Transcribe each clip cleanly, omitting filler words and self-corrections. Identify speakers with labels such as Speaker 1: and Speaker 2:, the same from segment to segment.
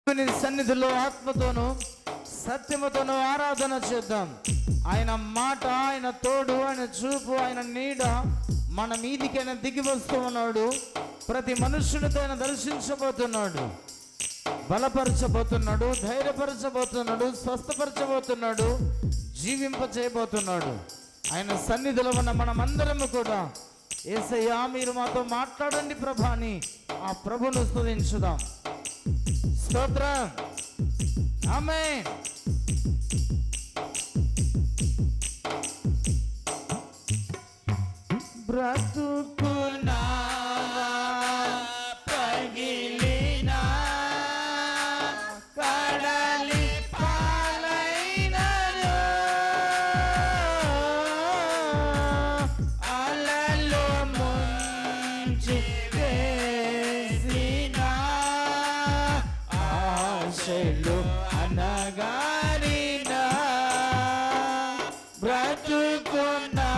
Speaker 1: సన్నిధిలో ఆత్మతోనూ సత్యముతోనూ ఆరాధన చేద్దాం. ఆయన మాట, ఆయన తోడు, ఆయన చూపు, ఆయన నీడ మన మీదికైనా దిగి వస్తూ ఉన్నాడు. ప్రతి మనుష్యునితో ఆయన దర్శించబోతున్నాడు, బలపరచబోతున్నాడు, ధైర్యపరచబోతున్నాడు, స్వస్థపరచబోతున్నాడు, జీవింపచేయబోతున్నాడు. ఆయన సన్నిధిలో ఉన్న మనమందరము కూడా యేసయ్యా మీరు మాతో మాట్లాడండి ప్రభా అని ఆ ప్రభును స్తుతించుదాం. స్తోత్రం. ఆమేన్. బ్రతుకునా పగిలినా కడలి పాలైనను అలలు ముంచి వేసిన ఆశలు అనగారిన బ్రతుకునా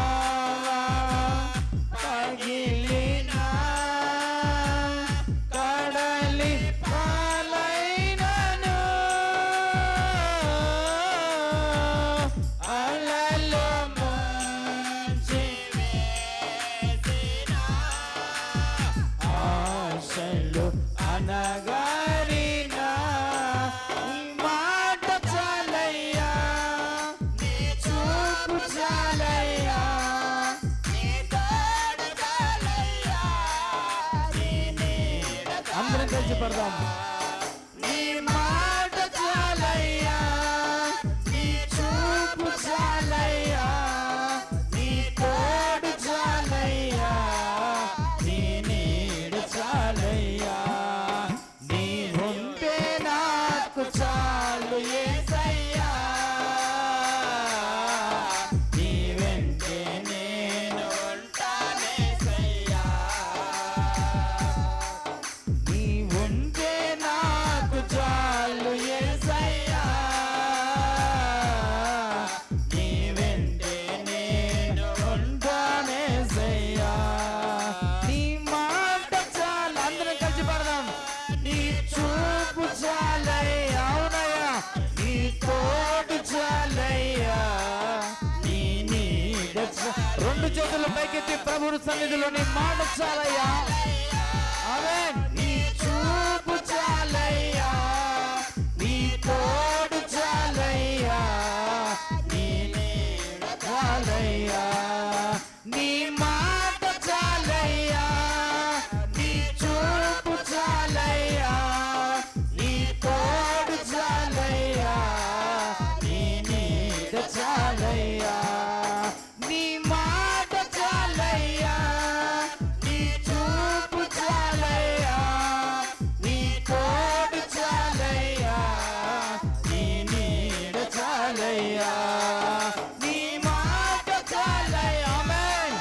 Speaker 1: అందరం కలిసి పడదాం. నీ మాట చాలయ్యా, నీ చూపు చాలయ్యా, నీ తోడు చాలయ్యా, నీ నీడ చాలయ్యా, నీ ఉంటే నాకు చాలు యేసయ్యా, నీ వెంటే నేను ఉంటానేసయ్యా, నీ ఉంటే నాకు చాలు యేసయ్యా, నీ వెంటే నేను ఉంటానేసయ్యా, నీ మాట చాలు. అందరం కలిసి పాడదాం. నీ చూపు చాలయ్యా, అవునయ్యా, నీ తోడు చాలయ్యా, నీ నీడ రెండు చేతులు పైకెత్తి ప్రభువు సన్నిధిలో నీ మాట చాలయ్యా. ఆమేన్. నీ చూపు చాలయ్యా, నీ తోడు చాలయ్యా, నీ నీడ చాలయ్యా, నీ మాట చాలయ్యా, నీ చూపు చాలయ్యా, నీ తోడు చాలయ్యా, నీ నీడ చాలయ్యా, నీ మాట చాలయ్యా, నీ చూపు చాలయ్యా, నీ తోడు చాలయ్యా, నీ నీడ చాలయ్యా, నీ మాట చాలయ్యా. ఆమేన్.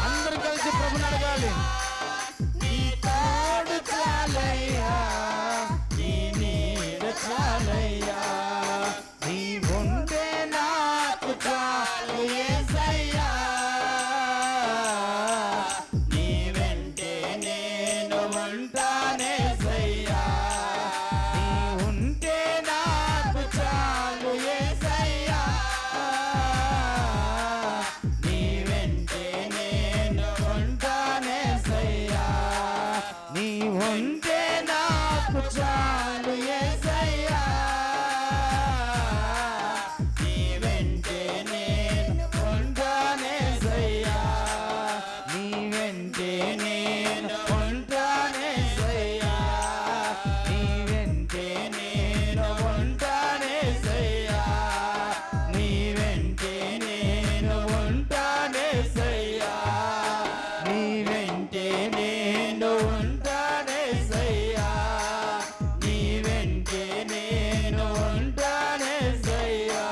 Speaker 1: అందరూ కలిసి ప్రభుని అడగాలి. నీ తోడు చాలయ్యా, నీ నీడ చాలయ్యా, నీ ఉంటే నాకు చాలు యేసయ్యా, నీ వెంటే నేను ఉంటానేసయ్యా, నీ ఉంటే నాకు చాలు యేసయ్యా, నీ వెంటే నేను ఉంటానేసయ్యా, నీ ఉంటే నాకు చాలు యేసయ్యా, నీ వెంటే నేను ఉంటానేసయ్యా, నీ వెంటే నేను ఉంటానేసయ్యా, నీ వెంటే నేను ఉంటానేసయ్యా, నీ వెంటే నేను ఉంటానేసయ్యా, నీ వెంటే నేను ఉంటానేసయ్యా, నీ వెంటే నేను ఉంటానేసయ్యా.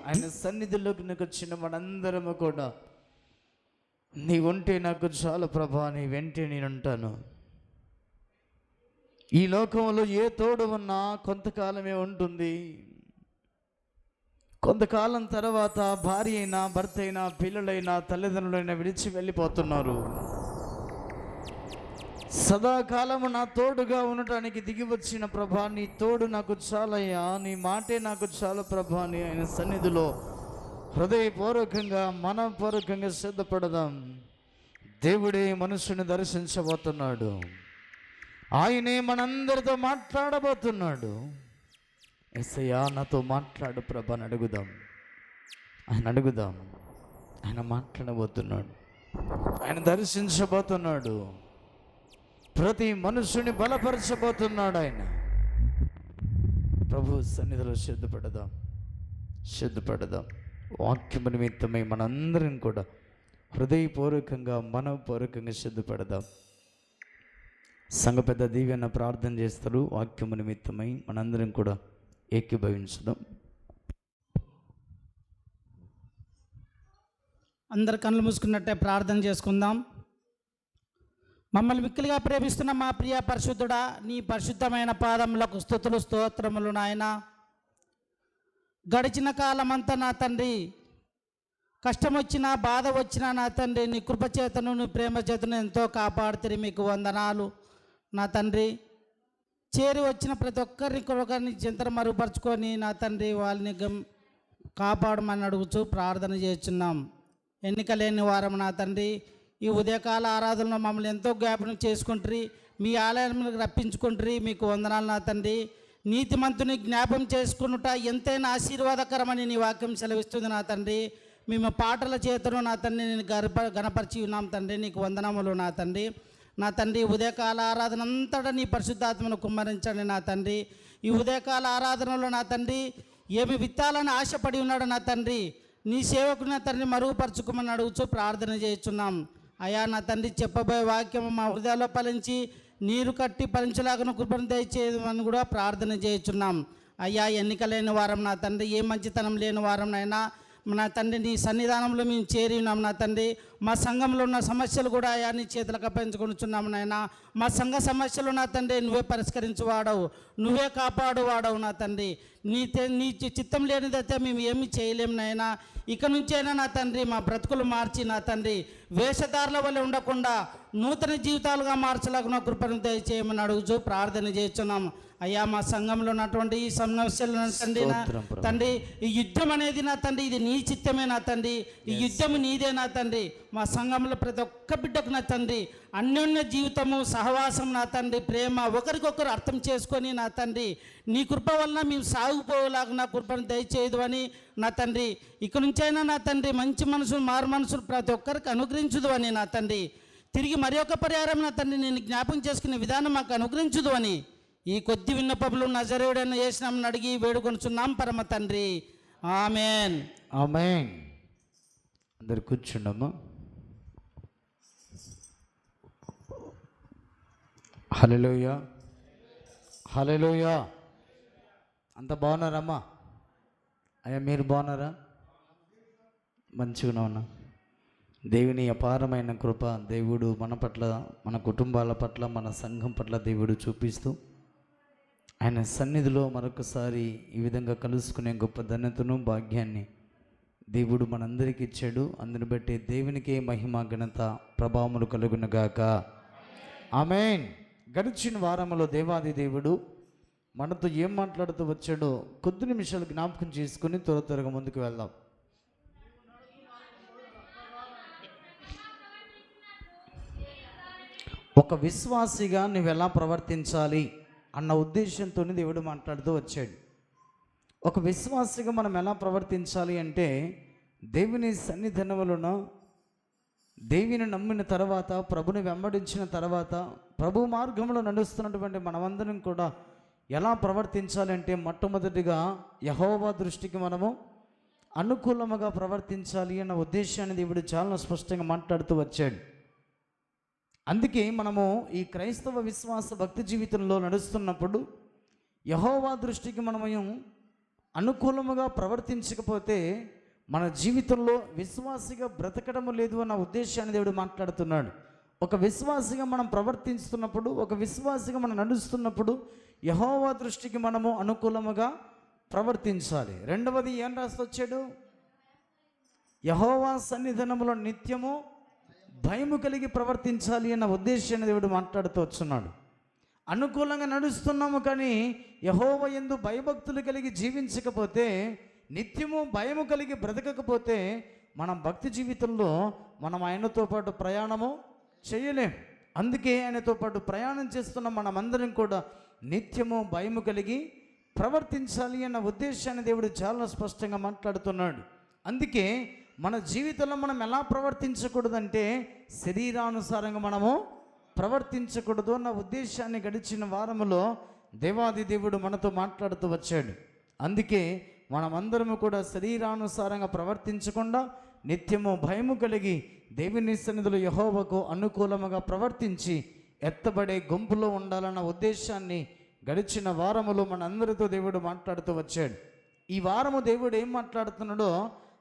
Speaker 1: ఆయన సన్నిధిలోకి నాకు వచ్చిన మనందరము కూడా నీ ఉంటే నాకు చాలు ప్రభా, నీ వెంటే నేను ఉంటాను. ఈ లోకంలో ఏ తోడు ఉన్నా కొంతకాలమే ఉంటుంది. కొంతకాలం తర్వాత భార్య అయినా, భర్త అయినా, పిల్లలైనా, తల్లిదండ్రులైనా విడిచి వెళ్ళిపోతున్నారు. సదాకాలము నా తోడుగా ఉండటానికి దిగి వచ్చిన ప్రభా, నీ తోడు నాకు చాలయ్యా, నీ మాటే నాకు చాలు ప్రభా అని ఆయన సన్నిధిలో హృదయపూర్వకంగా మనపూర్వకంగా సిద్ధపడదాం. దేవుడే మనుషుని దర్శించబోతున్నాడు. ఆయనే మనందరితో మాట్లాడబోతున్నాడు. యేసయ్యా నాతో మాట్లాడు ప్రభా అని అడుగుదాం. ఆయన మాట్లాడబోతున్నాడు. ఆయన దర్శించబోతున్నాడు. ప్రతి మనుషుని బలపరచబోతున్నాడు ఆయన. ప్రభు సన్నిధిలో సిద్ధపడదాం. వాక్యము నిమిత్తమై మనందరం కూడా హృదయపూర్వకంగా మనపూర్వకంగా సిద్ధపడదాం. సంఘ పెద్ద దీవెన ప్రార్థన చేస్తారు. వాక్యము నిమిత్తమై మనందరం కూడా ఏకీభవించుదాం.
Speaker 2: అందరు కళ్ళు మూసుకున్నట్టే ప్రార్థన చేసుకుందాం. మమ్మల్ని మిక్కిలిగా ప్రేమిస్తున్న మా ప్రియ పరిశుద్ధుడా, నీ పరిశుద్ధమైన పాదములకు స్తుతులు స్తోత్రములు నాయన. గడిచిన కాలమంతా నా తండ్రి, కష్టం వచ్చినా బాధ వచ్చినా నా తండ్రి, నీ కృపచేతను నీ ప్రేమ చేతను ఎంతో కాపాడుతుంది. మీకు వందనాలు నా తండ్రి. చేరి వచ్చిన ప్రతి ఒక్కరిని చింతన మరుగుపరుచుకొని నా తండ్రి వాళ్ళని కాపాడమని అడుగుచూ ప్రార్థన చేస్తున్నాం. ఎన్నిక లేని వారం నా తండ్రి, ఈ ఉదయకాల ఆరాధనలో మమ్మల్ని ఎంతో జ్ఞాపకం చేసుకుంటారు, మీ ఆలయానికి రప్పించుకుంటారు. మీకు వందనాలు నా తండ్రి. నీతిమంతుని జ్ఞాపం చేసుకునుట ఎంతైనా ఆశీర్వాదకరమని నీ వాక్యం సెలవిస్తుంది నా తండ్రి. మేము పాటల చేతను నా తండ్రి నేను గణపరిచి ఉన్నాం తండ్రి. నీకు వందనములు నా తండ్రి. నా తండ్రి ఉదయకాల ఆరాధన అంతటా నీ పరిశుద్ధాత్మను కుమ్మరించండి నా తండ్రి. ఈ ఉదయకాల ఆరాధనలో నా తండ్రి ఏమి విత్తాలని ఆశపడి ఉన్నాడు నా తండ్రి, నీ సేవకుని నా తండ్రి మరుగుపరచుకోమని అడుగుచూ ప్రార్థన చేస్తున్నాం. అయా నా తండ్రి, చెప్పబోయే వాక్యం మా హృదయాల్లో ఫలించి నీరు కట్టి ఫలించలాగా కృపను దయచేయమని కూడా ప్రార్థన చేస్తున్నాం. అయ్యా ఎన్నిక లేని వారం నా తండ్రి, ఏ మంచితనం లేని వారం నైనా నా తండ్రి నీ సన్నిధానంలో మేము చేరి ఉన్నాం నా తండ్రి. మా సంఘంలో ఉన్న సమస్యలు కూడా అయా నీ చేతులకు అప్పగించుకొనిచున్నాము నాయన. మా సంఘ సమస్యలు నా తండ్రి నువ్వే పరిష్కరించువాడవు, నువ్వే కాపాడువాడవు నా తండ్రి. నీ చిత్తం లేనిదైతే మేము ఏమీ చేయలేము నాయన. ఇక నుంచైనా నా తండ్రి మా బ్రతుకులు మార్చి నా తండ్రి వేషధారుల వల్ల ఉండకుండా నూతన జీవితాలుగా మార్చలాగా కృపను దయచేయమని అడుగుచూ ప్రార్థన చేస్తున్నాం. అయ్యా మా సంఘంలో ఉన్నటువంటి ఈ సమస్యలు తండ్రి తండ్రి, ఈ యుద్ధం అనేది నా తండ్రి ఇది నీ చిత్తమే నా తండ్రి. ఈ యుద్ధం నీదే నా తండ్రి. మా సంఘంలో ప్రతి ఒక్క బిడ్డకు నా తండ్రి అన్యోన్య జీవితము, సహవాసం నా తండ్రి, ప్రేమ, ఒకరికొకరు అర్థం చేసుకొని నా తండ్రి నీ కృప వలన మేము సాగుపోయేలాగా నా కృపను దయచేయదు అని నా తండ్రి. ఇక నుంచైనా నా తండ్రి మంచి మనసులు, మారు మనసులు ప్రతి ఒక్కరికి అనుగ్రహించుదు అని నా తండ్రి. తిరిగి మరి ఒక పరిహారం నా తండ్రి నేను జ్ఞాపకం చేసుకునే విధానం మాకు అనుగ్రహించుదు అని ఈ కొద్ది విన్నపములు నజరేయుడైన యేసునామమున అడిగి వేడుకొనుచున్నాం పరమ తండ్రి. ఆమేన్.
Speaker 1: ఆమేన్. అందరు కూర్చుండమ్మా. హల్లెలూయా, హల్లెలూయా. అంత బాగున్నారమ్మా? అయ్యా మీరు బాగున్నారా? మంచిగా ఉన్నా. దేవుని అపారమైన కృప దేవుడు మన పట్ల, మన కుటుంబాల పట్ల, మన సంఘం పట్ల దేవుడు చూపిస్తూ ఆయన సన్నిధిలో మరొకసారి ఈ విధంగా కలుసుకునే గొప్ప ధన్యతను, భాగ్యాన్ని దేవుడు మనందరికీ ఇచ్చాడు. అందుని బట్టి దేవునికే మహిమ, ఘనత, ప్రభావములు కలుగునుగాక. ఆమేన్. గడిచిన వారంలో దేవాది దేవుడు మనతో ఏం మాట్లాడుతూ వచ్చాడో కొద్ది నిమిషాలు జ్ఞాపకం చేసుకుని త్వరగా ముందుకు వెళ్దాం. ఒక విశ్వాసిగా నువ్వు ఎలా ప్రవర్తించాలి అన్న ఉద్దేశంతో దేవుడు మాట్లాడుతూ వచ్చాడు. ఒక విశ్వాసిగా మనం ఎలా ప్రవర్తించాలి అంటే, దేవుని సన్నిధానంలో దేవుని నమ్మిన తర్వాత, ప్రభుని వెంబడించిన తర్వాత, ప్రభు మార్గంలో నడుస్తున్నటువంటి మనమందరం కూడా ఎలా ప్రవర్తించాలి అంటే, మొట్టమొదటిగా యెహోవా దృష్టికి మనము అనుకూలముగా ప్రవర్తించాలి అన్న ఉద్దేశాన్ని దేవుడు చాలా స్పష్టంగా మాట్లాడుతూ వచ్చాడు. అందుకే మనము ఈ క్రైస్తవ విశ్వాస భక్తి జీవితంలో నడుస్తున్నప్పుడు యెహోవా దృష్టికి మనము అనుకూలముగా ప్రవర్తించకపోతే మన జీవితంలో విశ్వాసిగా బ్రతకడము లేదు అన్న ఉద్దేశాన్ని దేవుడు మాట్లాడుతున్నాడు. ఒక విశ్వాసిగా మనం ప్రవర్తిస్తున్నప్పుడు, ఒక విశ్వాసిగా మనం నడుస్తున్నప్పుడు యెహోవా దృష్టికి మనము అనుకూలముగా ప్రవర్తించాలి. రెండవది ఏం రాసి వచ్చాడు? యెహోవా సన్నిధానములో నిత్యము భయము కలిగి ప్రవర్తించాలి అన్న ఉద్దేశాన్ని దేవుడు మాట్లాడుతూ వచ్చున్నాడు. అనుకూలంగా నడుస్తున్నాము కానీ యెహోవా యందు భయభక్తులు కలిగి జీవించకపోతే, నిత్యము భయము కలిగి బ్రతకకపోతే మనం భక్తి జీవితంలో మనం ఆయనతో పాటు ప్రయాణము చేయలేం. అందుకే ఆయనతో పాటు ప్రయాణం చేస్తున్న మనమందరం కూడా నిత్యము భయము కలిగి ప్రవర్తించాలి అన్న ఉద్దేశాన్ని దేవుడు చాలా స్పష్టంగా మాట్లాడుతున్నాడు. అందుకే మన జీవితంలో మనం ఎలా ప్రవర్తించకూడదంటే శరీరానుసారంగా మనము ప్రవర్తించకూడదు అన్న ఉద్దేశాన్ని గడిచిన వారములో దేవాది దేవుడు మనతో మాట్లాడుతూ వచ్చాడు. అందుకే మనమందరము కూడా శరీరానుసారంగా ప్రవర్తించకుండా నిత్యము భయము కలిగి దేవుని సన్నిధిలో యెహోవాకు అనుకూలముగా ప్రవర్తించి ఎత్తబడే గుంపులో ఉండాలన్న ఉద్దేశాన్ని గడిచిన వారములో మనందరితో దేవుడు మాట్లాడుతూ వచ్చాడు. ఈ వారము దేవుడు ఏం మాట్లాడుతున్నాడో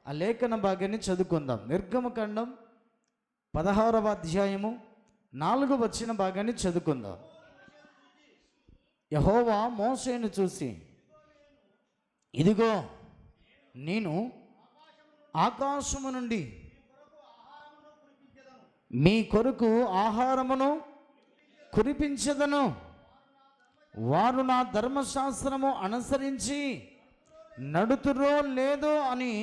Speaker 1: ఆ లేఖన భాగాన్ని చదువుకుందాం. నిర్గమకాండం 16వ అధ్యాయము 4వ వచన భాగాన్ని చదువుకుందాం. యెహోవా మోషేను చూసి, ఇదిగో నేను ఆకాశము నుండి మీ కొరకు ఆహారమును కురిపించదను, వారు నా ధర్మశాస్త్రము అనుసరించి నడుతురో లేదో అని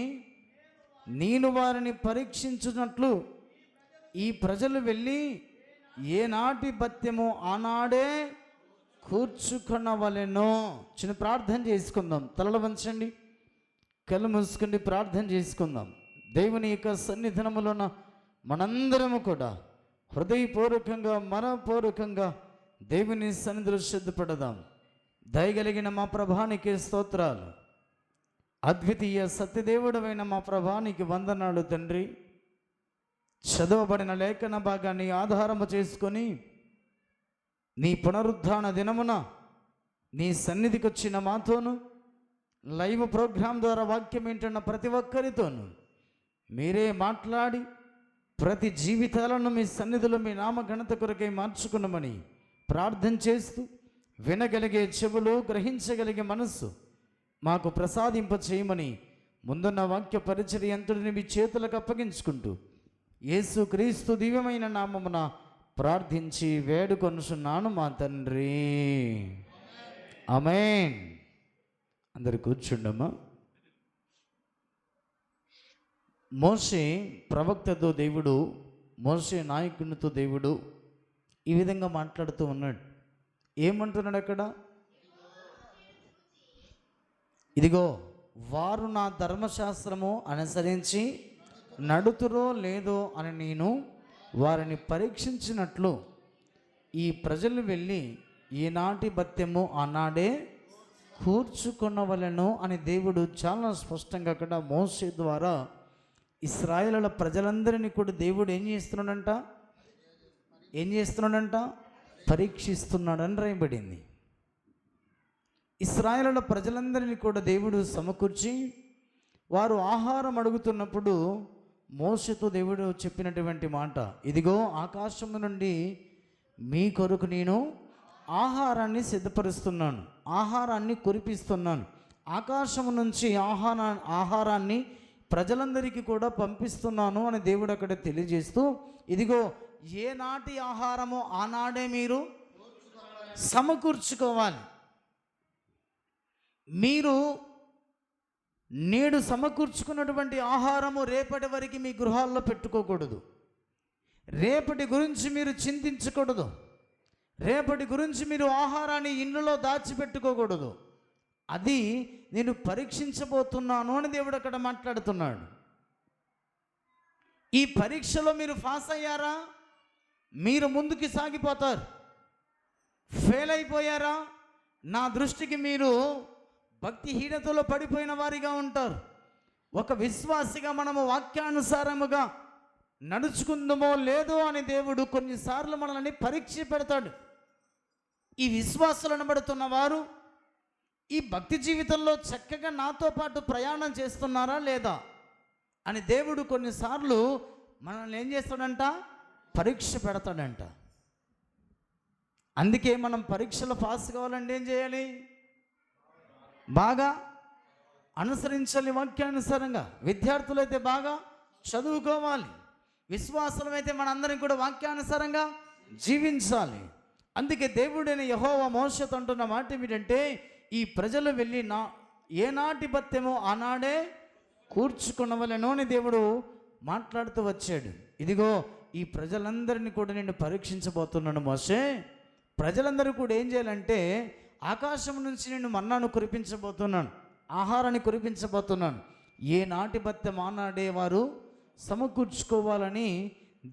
Speaker 1: నేను వారిని పరీక్షించున్నట్లు ఈ ప్రజలు వెళ్ళి ఏనాటి భత్యము ఆనాడే కూర్చుకొనవలెను. చిన్న ప్రార్థన చేసుకుందాం. తలలు వంచండి, కళ్ళు మూసుకుండి ప్రార్థన చేసుకుందాం. దేవుని యొక్క సన్నిధానములోన మనందరము కూడా హృదయపూర్వకంగా మనపూర్వకంగా దేవుని సన్నిధిలో సిద్ధపడదాం. దయగలిగిన మా ప్రభానికి స్తోత్రాలు. అద్వితీయ సత్యదేవుడమైన మా ప్రభానికి వందనాలు తండ్రి. చదవబడిన లేఖన భాగాన్ని ఆధారము చేసుకొని నీ పునరుద్ధాన దినమున నీ సన్నిధికి వచ్చిన మాతోను, లైవ్ ప్రోగ్రాం ద్వారా వాక్యం వింటున్న ప్రతి ఒక్కరితోనూ మీరే మాట్లాడి ప్రతి జీవితాలను మీ సన్నిధిలో మీ నామ ఘనత కొరకై మార్చుకున్నామని ప్రార్థన చేస్తూ, వినగలిగే చెవులు, గ్రహించగలిగే మనస్సు మాకు ప్రసాదింప చేయమని ముందున్న వాక్య పరిచర్య అంతటిని మీ చేతులకు అప్పగించుకుంటూ యేసు క్రీస్తు దివ్యమైన నామమున ప్రార్థించి వేడుకొనుచున్నాను మా తండ్రి. ఆమేన్. అందరు కూర్చుండమ్మా. మోషే ప్రవక్తతో దేవుడు, మోషే నాయకునితో దేవుడు ఈ విధంగా మాట్లాడుతూ ఉన్నాడు. ఏమంటున్నాడు అక్కడ? ఇదిగో వారు నా ధర్మశాస్త్రము అనుసరించి నడుతురో లేదో అని నేను వారిని పరీక్షించినట్లు ఈ ప్రజలు వెళ్ళి ఈనాటి భత్యము ఆనాడే కూర్చుకొనవలెను అని దేవుడు చాలా స్పష్టంగా అక్కడ మోషే ద్వారా ఇశ్రాయేలుల ప్రజలందరినీ కూడా దేవుడు ఏం చేస్తున్నాడంట? పరీక్షిస్తున్నాడని రాయబడింది. ఇశ్రాయేలుల ప్రజలందరినీ కూడా దేవుడు సమకూర్చి వారు ఆహారం అడుగుతున్నప్పుడు మోషేతో దేవుడు చెప్పినటువంటి మాట, ఇదిగో ఆకాశము నుండి మీ కొరకు నేను ఆహారాన్ని సిద్ధపరుస్తున్నాను, ఆహారాన్ని కురిపిస్తున్నాను, ఆకాశము నుంచి ఆహారాన్ని ప్రజలందరికీ కూడా పంపిస్తున్నాను అని దేవుడు అక్కడ తెలియజేస్తూ, ఇదిగో ఏనాటి ఆహారమో ఆనాడే మీరు సమకూర్చుకోవాలి. మీరు నేడు సమకూర్చుకున్నటువంటి ఆహారము రేపటి వరకు మీ గృహాల్లో పెట్టుకోకూడదు. రేపటి గురించి మీరు చింతించకూడదు. రేపటి గురించి మీరు ఆహారాన్ని ఇండ్లలో దాచిపెట్టుకోకూడదు. అది నేను పరీక్షించబోతున్నాను అని దేవుడు అక్కడ మాట్లాడుతున్నాడు. ఈ పరీక్షలో మీరు పాస్ అయ్యారా, మీరు ముందుకు సాగిపోతారు. ఫెయిల్ అయిపోయారా, నా దృష్టికి మీరు భక్తిహీనతలో పడిపోయిన వారిగా ఉంటారు. ఒక విశ్వాసిగా మనము వాక్యానుసారముగా నడుచుకుందామో లేదో అని దేవుడు కొన్నిసార్లు మనల్ని పరీక్ష పెడతాడు. ఈ విశ్వాసులు అనబడుతున్న వారు ఈ భక్తి జీవితంలో చక్కగా నాతో పాటు ప్రయాణం చేస్తున్నారా లేదా అని దేవుడు కొన్నిసార్లు మనల్ని ఏం చేస్తాడంట? పరీక్ష పెడతాడంట. అందుకే మనం పరీక్షలో పాస్ కావాలంటే ఏం చేయాలి? బాగా అనుసరించాలి వాక్యానుసారంగా. విద్యార్థులైతే బాగా చదువుకోవాలి. విశ్వాసమైతే మనందరం కూడా వాక్యానుసారంగా జీవించాలి. అందుకే దేవుడైన యెహోవా మోషేతో అంటున్న మాట ఏమిటంటే, ఈ ప్రజలు వెళ్ళి ఏనాటి బత్తెమో ఆనాడే కూర్చుకునవలెను అని దేవుడు మాట్లాడుతూ వచ్చాడు. ఇదిగో ఈ ప్రజలందరినీ కూడా నేను పరీక్షించబోతున్నాను మోషే. ప్రజలందరూ కూడా ఏం చేయాలంటే, ఆకాశం నుంచి నేను మన్నాను కురిపించబోతున్నాను, ఆహారాన్ని కురిపించబోతున్నాను. ఏ నాటి బత్తెం ఆనాడే వారు సమకూర్చుకోవాలని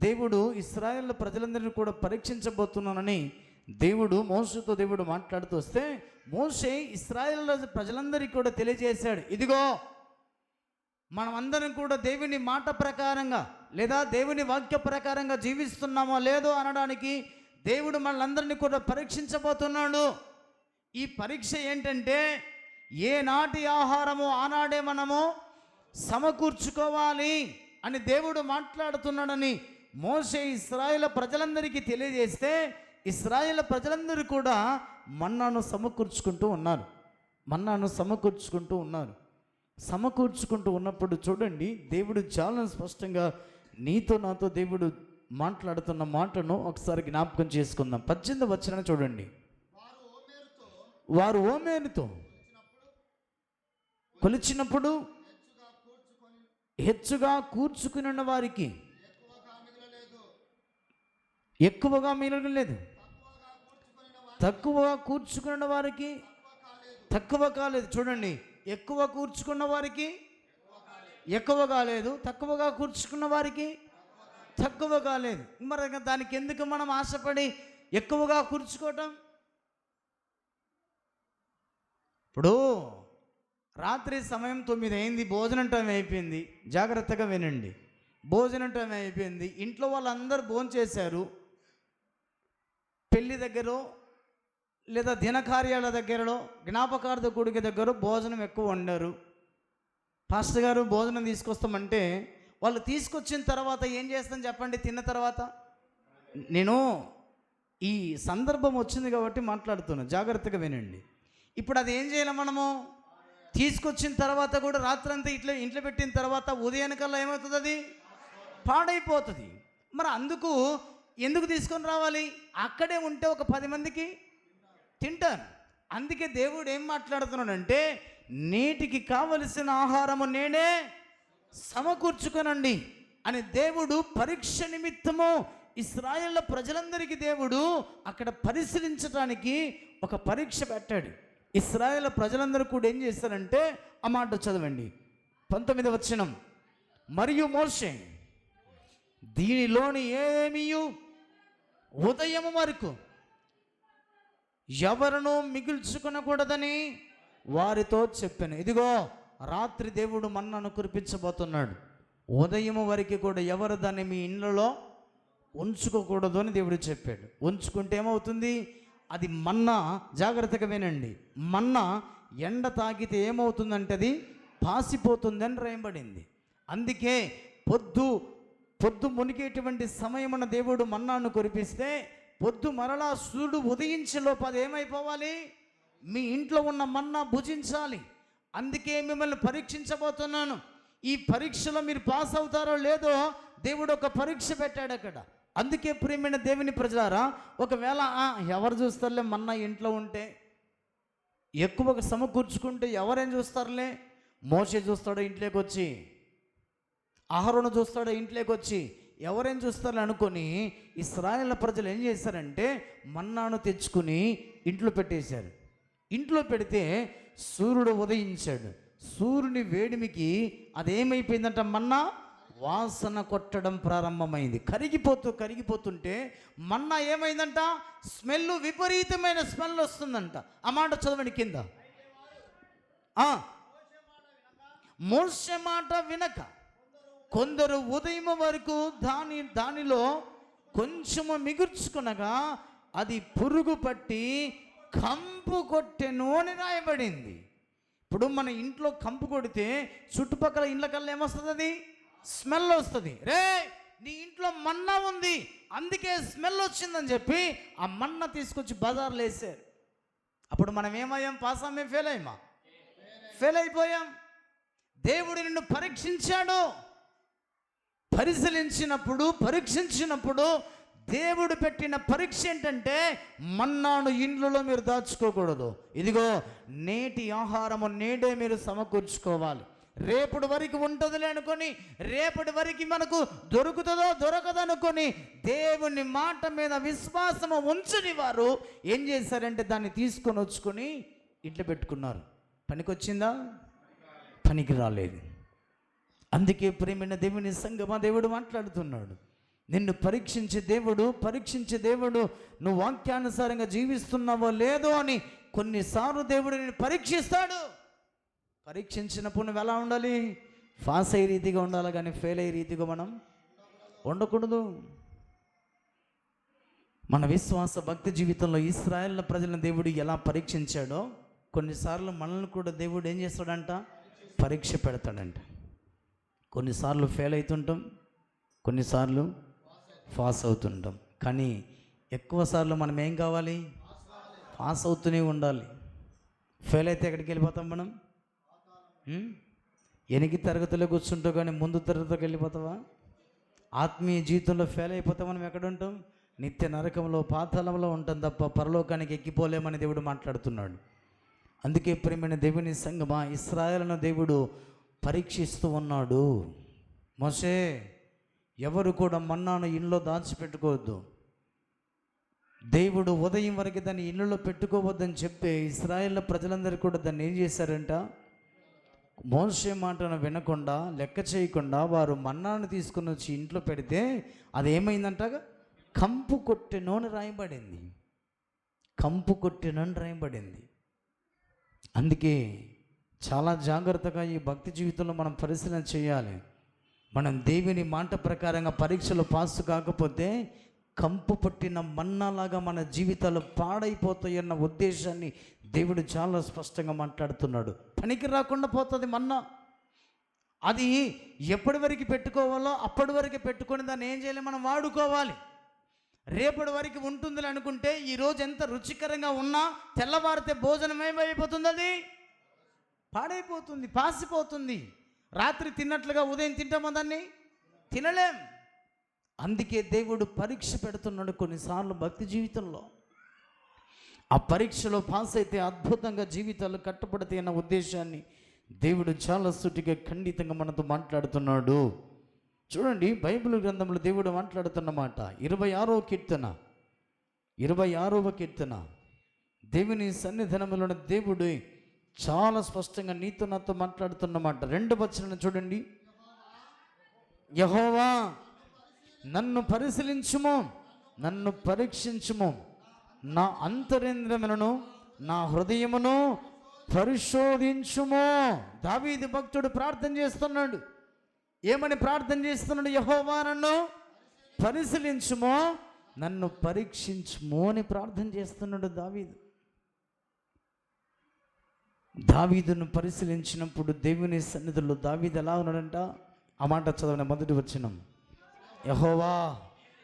Speaker 1: దేవుడు ఇశ్రాయేలు ప్రజలందరినీ కూడా పరీక్షించబోతున్నానని దేవుడు మాట్లాడుతూ వస్తే, మోషే ఇశ్రాయేలు ప్రజలందరికీ కూడా తెలియజేశాడు, ఇదిగో మనమందరం కూడా దేవుని మాట ప్రకారంగా లేదా దేవుని వాక్య ప్రకారంగా జీవిస్తున్నామో లేదో అనడానికి దేవుడు మనలందరినీ కూడా పరీక్షించబోతున్నాడు. ఈ పరీక్ష ఏంటంటే, ఏ నాటి ఆహారము ఆనాడే మనము సమకూర్చుకోవాలి అని దేవుడు మాట్లాడుతున్నాడని మోషే ఇశ్రాయేలు ప్రజలందరికీ తెలియజేస్తే, ఇశ్రాయేలు ప్రజలందరూ కూడా మన్నాను సమకూర్చుకుంటూ ఉన్నారు. సమకూర్చుకుంటూ ఉన్నప్పుడు చూడండి, దేవుడు చాలా స్పష్టంగా నీతో నాతో దేవుడు మాట్లాడుతున్న మాటను ఒకసారి జ్ఞాపకం చేసుకుందాం. 18వ వచనం చూడండి. వారు ఓమేరుతో కొలిచినప్పుడు హెచ్చుగా కూర్చుకున్న వారికి ఎక్కువగా మిగలలేదు, తక్కువగా కూర్చుకున్న వారికి తక్కువ కాలేదు. చూడండి, ఎక్కువ కూర్చుకున్న వారికి ఎక్కువ కాలేదు, తక్కువగా కూర్చుకున్న వారికి తక్కువ కాలేదు. మరి దానికి ఎందుకు మనం ఆశపడి ఎక్కువగా కూర్చుకోవటం? ఇప్పుడు రాత్రి సమయం 9 అయింది, భోజనం టైం అయిపోయింది. జాగ్రత్తగా వినండి, భోజనం టైం అయిపోయింది. ఇంట్లో వాళ్ళందరూ భోజనం చేశారు. పెళ్లి దగ్గర లేదా దినకార్యాల దగ్గరలో జ్ఞాపకార్థ కూడిక దగ్గర భోజనం ఎక్కువ వండారు. పాస్టర్ గారు భోజనం తీసుకొస్తామంటే వాళ్ళు తీసుకొచ్చిన తర్వాత ఏం చేస్తాం చెప్పండి? తిన్న తర్వాత నేను ఈ సందర్భం వచ్చింది కాబట్టి మాట్లాడుతున్నాను, జాగ్రత్తగా వినండి. ఇప్పుడు అది ఏం చేయాలి? మనము తీసుకొచ్చిన తర్వాత కూడా రాత్రంతా ఇంట్లో పెట్టిన తర్వాత ఉదయానికల్లా ఏమవుతుంది? అది పాడైపోతుంది. మరి ఎందుకు తీసుకొని రావాలి? అక్కడే ఉంటే ఒక 10 మందికి తింటారు. అందుకే దేవుడు ఏం మాట్లాడుతున్నాడంటే, నేటికి కావలసిన ఆహారము నేనే సమకూర్చుకొనండి అని దేవుడు పరీక్ష నిమిత్తము ఇశ్రాయేలు ప్రజలందరికీ దేవుడు అక్కడ పరిశీలించడానికి ఒక పరీక్ష పెట్టాడు. ఇశ్రాయేలు ప్రజలందరూ కూడా ఏం చేస్తారంటే, ఆ మాట చదవండి, 19వ వచనం. మరియు మోషే దీనిలోని ఏమీ ఉదయం వరకు ఎవరినూ మిగుల్చుకొనకూడదని వారితో చెప్పాను. ఇదిగో రాత్రి దేవుడు మన్నాను కురిపించబోతున్నాడు, ఉదయం వరకు కూడా ఎవరు దాన్ని మీ ఇండ్లలో ఉంచుకోకూడదు అని దేవుడు చెప్పాడు. ఉంచుకుంటే ఏమవుతుంది? అది మన్నా, జాగ్రత్తగా వినండి, మన్నా ఎండ తాకితే ఏమవుతుందంటే అది పాసిపోతుందని రాయబడింది. అందుకే పొద్దు మునిగేటువంటి సమయమున దేవుడు మన్నాను కురిపిస్తే పొద్దు మరలా సూర్యుడు ఉదయించే లోపు అది ఏమైపోవాలి? మీ ఇంట్లో ఉన్న మన్నా భుజించాలి. అందుకే మిమ్మల్ని పరీక్షించబోతున్నాను. ఈ పరీక్షలో మీరు పాస్ అవుతారో లేదో దేవుడు ఒక పరీక్ష పెట్టాడు అక్కడ. అందుకే ప్రియమైన దేవుని ప్రజలారా, ఒకవేళ ఎవరు చూస్తారులే మన్నా ఇంట్లో ఉంటే, ఎక్కువగా సమకూర్చుకుంటే ఎవరేం చూస్తారులే? మోషే చూస్తాడో ఇంట్లోకి వచ్చి, అహరోను చూస్తాడో ఇంట్లోకి వచ్చి, ఎవరేం చూస్తారని అనుకొని ఇశ్రాయేలు ప్రజలు ఏం చేశారంటే మన్నాను తెచ్చుకుని ఇంట్లో పెట్టేశారు. ఇంట్లో పెడితే సూర్యుడు ఉదయించాడు. సూర్యుని వేడిమికి అదేమైపోయిందంట, మన్నా వాసన కొట్టడం ప్రారంభమైంది. కరిగిపోతుంటే మన్నా ఏమైందంట, స్మెల్, విపరీతమైన స్మెల్ వస్తుందంట. ఆ మాట చదవండి కింద. మోషే మాట వినక కొందరు ఉదయం వరకు దానిలో కొంచెము మిగుర్చుకునగా అది పురుగు పట్టి కంపు కొట్టెను అని రాయబడింది. ఇప్పుడు మన ఇంట్లో కంపు కొడితే చుట్టుపక్కల ఇళ్ళకల్లా ఏమొస్తుంది? అది స్మెల్ వస్తుంది. రే నీ ఇంట్లో మన్నా ఉంది అందుకే స్మెల్ వచ్చిందని చెప్పి ఆ మన్నా తీసుకొచ్చి బజార్లో వేసారు. అప్పుడు మనం ఏమయ్యాం? పాస్ అయ్యాం? ఫెయిల్ అయిపోయాం. దేవుడు నిన్ను పరీక్షించాడు. పరిశీలించినప్పుడు, పరీక్షించినప్పుడు దేవుడు పెట్టిన పరీక్ష ఏంటంటే మన్నాను ఇండ్లలో మీరు దాచుకోకూడదు. ఇదిగో నేటి ఆహారము నేడే మీరు సమకూర్చుకోవాలి. రేపటి వరకు ఉంటుందిలే అనుకొని, రేపటి వరకు మనకు దొరుకుతుందో దొరకదనుకొని దేవుని మాట మీద విశ్వాసము ఉంచని వారు ఏం చేశారంటే దాన్ని తీసుకొని వచ్చుకొని ఇంట్లో పెట్టుకున్నారు. పనికొచ్చిందా? పనికి రాలేదు. అందుకే ప్రేమైన దేవుని సంగమా, దేవుడు మాట్లాడుతున్నాడు, నిన్ను పరీక్షించే దేవుడు నువ్వు వాక్యానుసారంగా జీవిస్తున్నావో లేదో అని కొన్నిసార్లు దేవుడు నిన్ను పరీక్షిస్తాడు. పరీక్షించినప్పుడు నువ్వు ఎలా ఉండాలి? పాస్ అయ్యే రీతిగా ఉండాలి, కానీ ఫెయిల్ అయ్యే రీతిగా మనం ఉండకూడదు. మన విశ్వాస భక్తి జీవితంలో ఇశ్రాయేల్ ప్రజలను దేవుడు ఎలా పరీక్షించాడో కొన్నిసార్లు మనల్ని కూడా దేవుడు ఏం చేస్తాడంట? పరీక్ష పెడతాడంట. కొన్నిసార్లు ఫెయిల్ అవుతుంటాం, కొన్నిసార్లు పాస్ అవుతుంటాం. కానీ ఎక్కువసార్లు మనం ఏం కావాలి? పాస్ అవుతూనే ఉండాలి. ఫెయిల్ అయితే ఎక్కడికి వెళ్ళిపోతాం మనం? ఎనిమిది తరగతిలో కూర్చుంటావు కానీ ముందు తరగతికి వెళ్ళిపోతావా? ఆత్మీయ జీవితంలో ఫెయిల్ అయిపోతే మనం ఎక్కడ ఉంటాం? నిత్య నరకంలో, పాతాళంలో ఉంటాం తప్ప పరలోకానికి ఎక్కిపోలేమని దేవుడు మాట్లాడుతున్నాడు. అందుకే ప్రియమైన దేవుని సంగమా, ఇశ్రాయేలును దేవుడు పరీక్షిస్తూ ఉన్నాడు. మోషే, ఎవరు కూడా మన్నాను ఇంట్లో దాచిపెట్టుకోవద్దు. దేవుడు ఉదయం వరకు దాన్ని ఇళ్ళలో పెట్టుకోవద్దని చెప్పి ఇశ్రాయేల్ ప్రజలందరూ కూడా దాన్ని ఏం చేశారంట? మోషే మాటను వినకుండా, లెక్క చేయకుండా వారు మన్నాను తీసుకుని వచ్చి ఇంట్లో పెడితే అది ఏమైందంట? కంపు కొట్టెను అని రాయబడింది. కంపు కొట్టెను అని రాయబడింది. అందుకే చాలా జాగ్రత్తగా ఈ భక్తి జీవితంలో మనం పరిశీలన చేయాలి. మనం దేవుని మాట ప్రకారంగా పరీక్షలు పాస్ కాకపోతే కంపు పట్టిన మన్నాలాగా మన జీవితాలు పాడైపోతాయన్న ఉద్దేశాన్ని దేవుడు చాలా స్పష్టంగా మాట్లాడుతున్నాడు. పనికి రాకుండా పోతుంది మన్నా. అది ఎప్పటి వరకు పెట్టుకోవాలో అప్పటి వరకు పెట్టుకొని దాన్ని ఏం చేయాలి? మనం వాడుకోవాలి. రేపటి వరకు ఉంటుంది అనుకుంటే ఈరోజు ఎంత రుచికరంగా ఉన్నా తెల్లవారితే భోజనం ఏమైపోతుంది? అది పాడైపోతుంది, పాసిపోతుంది. రాత్రి తిన్నట్లుగా ఉదయం తింటామా? దాన్ని తినలేం. అందుకే దేవుడు పరీక్ష పెడుతున్నాడు కొన్నిసార్లు భక్తి జీవితంలో. ఆ పరీక్షలో పాస్ అయితే అద్భుతంగా జీవితాలు కట్టుబడతాయి అన్న ఉద్దేశాన్ని దేవుడు చాలా సూటిగా ఖండితంగా మనతో మాట్లాడుతున్నాడు. చూడండి, బైబిల్ గ్రంథంలో దేవుడు మాట్లాడుతున్న మాట 26వ కీర్తన. దేవుని సన్నిధానంలో దేవుడు చాలా స్పష్టంగా నీతో నాతో మాట్లాడుతున్నమాట. 2వ వచనం చూడండి. యెహోవా, నన్ను పరిశీలించుము, నన్ను పరీక్షించుము, నా అంతరేంద్రియములను నా హృదయమును పరిశోధించుము. దావీదు భక్తుడు ప్రార్థన చేస్తున్నాడు. ఏమని ప్రార్థన చేస్తున్నాడు? యెహోవా, నన్ను పరిశీలించుము, నన్ను పరీక్షించుము అని ప్రార్థన చేస్తున్నాడు దావీదు. దావీదును పరిశీలించినప్పుడు దేవుని సన్నిధిలో దావీదు ఎలా ఉన్నాడంట? ఆ మాట చదవని మొదటి వచనం. యెహోవా,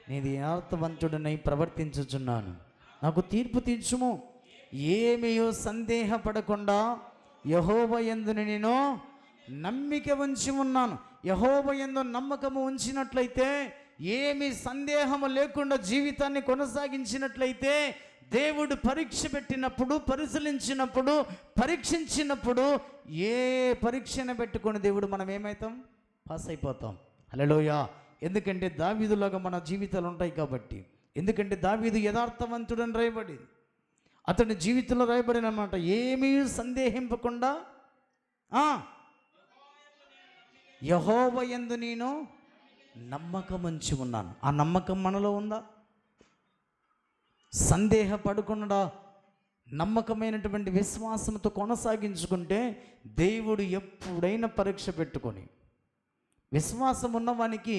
Speaker 1: నేను యథార్థవంతుడనై ప్రవర్తించుచున్నాను, నాకు తీర్పు తీర్చుము. ఏమీయో సందేహపడకుండా యెహోవా యందు నేను నమ్మిక ఉంచి ఉన్నాను. యెహోవా యందు నమ్మకము ఉంచినట్లయితే, ఏమీ సందేహము లేకుండా జీవితాన్ని కొనసాగించినట్లయితే, దేవుడు పరీక్ష పెట్టినప్పుడు, పరిశీలించినప్పుడు, పరీక్షించినప్పుడు ఏ పరీక్షను పెట్టుకొని దేవుడు మనం ఏమవుతాం? పాస్ అయిపోతాం. హల్లెలూయా. ఎందుకంటే దావీదులాగా మన జీవితాలు ఉంటాయి కాబట్టి. ఎందుకంటే దావీదు యథార్థవంతుడని రాయబడింది. అతని జీవితంలో రాయబడిన అన్నమాట, ఏమీ సందేహింపకుండా యెహోవా యందు నేను నమ్మకం ఉంచి ఉన్నాను. ఆ నమ్మకం మనలో ఉందా? సందేహపడకుండా నమ్మకమైనటువంటి విశ్వాసంతో కొనసాగించుకుంటే దేవుడు ఎప్పుడైనా పరీక్ష పెట్టుకొని, విశ్వాసం ఉన్నవానికి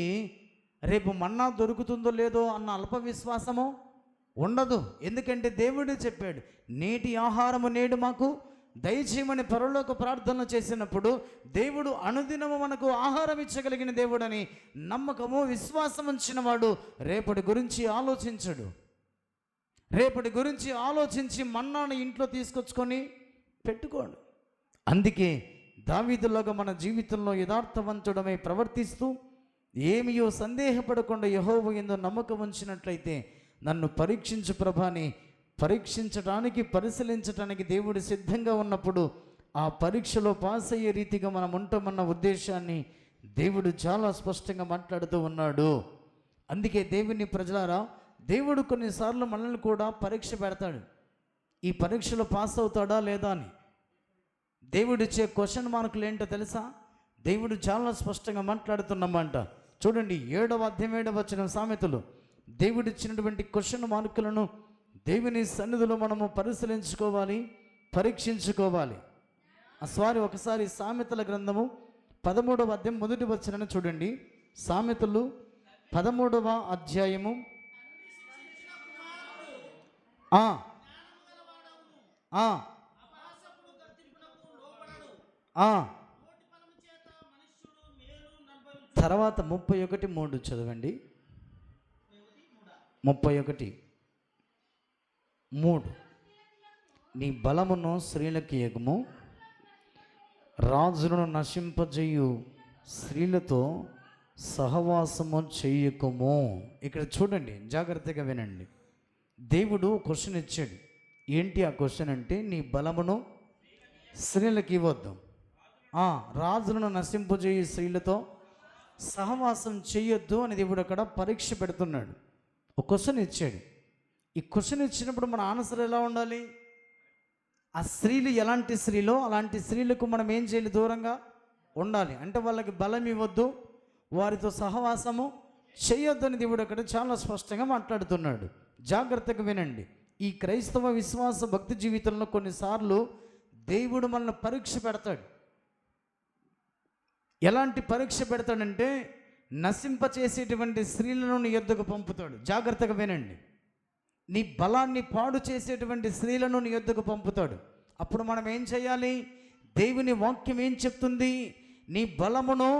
Speaker 1: రేపు మన్నా దొరుకుతుందో లేదో అన్న అల్ప విశ్వాసము ఉండదు. ఎందుకంటే దేవుడే చెప్పాడు, నేటి ఆహారము నేడు మాకు దయచేయమని పరలోక ప్రార్థనలు చేసినప్పుడు దేవుడు అనుదినము మనకు ఆహారం ఇచ్చగలిగిన దేవుడని నమ్మకము, విశ్వాసం ఉంచిన వాడు రేపటి గురించి ఆలోచించడు. రేపటి గురించి ఆలోచించి మన్నాను ఇంట్లో తీసుకొచ్చుకొని పెట్టుకోండి. అందుకే దావీదులాగా మన జీవితంలో యథార్థవంతుడమై ప్రవర్తిస్తూ ఏమియో సందేహపడకుండా యెహోవా యందు నమ్మకం ఉంచినట్లయితే నన్ను పరీక్షించు ప్రభాని పరీక్షించడానికి పరిశీలించడానికి దేవుడు సిద్ధంగా ఉన్నప్పుడు ఆ పరీక్షలో పాస్ అయ్యే రీతిగా మనం ఉంటామన్న ఉద్దేశాన్ని దేవుడు చాలా స్పష్టంగా మాట్లాడుతూ ఉన్నాడు. అందుకే దేవుని ప్రజలారా, దేవుడు కొన్నిసార్లు మనల్ని కూడా పరీక్ష పెడతాడు. ఈ పరీక్షలో పాస్ అవుతాడా లేదా అని. దేవుడిచ్చే క్వశ్చన్ మార్కులు ఏంటో తెలుసా? దేవుడు చాలా స్పష్టంగా మాట్లాడుతున్నామంట. చూడండి 7వ అధ్యాయం 7వ వచనం సామెతలు. దేవుడిచ్చినటువంటి క్వశ్చన్ మార్కులను దేవుని సన్నిధిలో మనము పరిశీలించుకోవాలి, పరీక్షించుకోవాలి. ఒకసారి సామెతల గ్రంథము 13వ అధ్యాయం 1వ వచనాన్ని చూడండి. సామెతలు 13వ అధ్యాయము తర్వాత 31:3 చదవండి. 31:3 నీ బలమును స్త్రీలకు ఇయ్యకుము, రాజులను నశింపజేయు స్త్రీలతో సహవాసము చెయ్యకుము. ఇక్కడ చూడండి, జాగ్రత్తగా వినండి. దేవుడు క్వశ్చన్ ఇచ్చాడు. ఏంటి ఆ క్వశ్చన్ అంటే, నీ బలమును స్త్రీలకు ఇవ్వద్దు, రాజులను నశింపజేయు స్త్రీలతో సహవాసం చెయ్యొద్దు అని దేవుడు అక్కడ పరీక్ష పెడుతున్నాడు. ఒక క్వశ్చన్ ఇచ్చాడు. ఈ క్వశ్చన్ ఇచ్చినప్పుడు మన ఆన్సర్ ఎలా ఉండాలి? ఆ స్త్రీలు ఎలాంటి స్త్రీలో అలాంటి స్త్రీలకు మనం ఏం చేయాలి? దూరంగా ఉండాలి. అంటే వాళ్ళకి బలం ఇవ్వద్దు, వారితో సహవాసము చేయొద్దు అని దేవుడు అక్కడ చాలా స్పష్టంగా మాట్లాడుతున్నాడు. జాగ్రత్తగా వినండి. ఈ క్రైస్తవ విశ్వాస భక్తి జీవితంలో కొన్నిసార్లు దేవుడు మనల్ని పరీక్ష పెడతాడు. ఎలాంటి పరీక్ష పెడతాడంటే, నశింపచేసేటువంటి స్త్రీలను నీ యొద్దకు పంపుతాడు. జాగ్రత్తగా వినండి. నీ బలాన్ని పాడు చేసేటువంటి స్త్రీలను నీ యొద్దకు పంపుతాడు. అప్పుడు మనం ఏం చేయాలి? దేవుని వాక్యం ఏం చెప్తుంది? నీ బలమును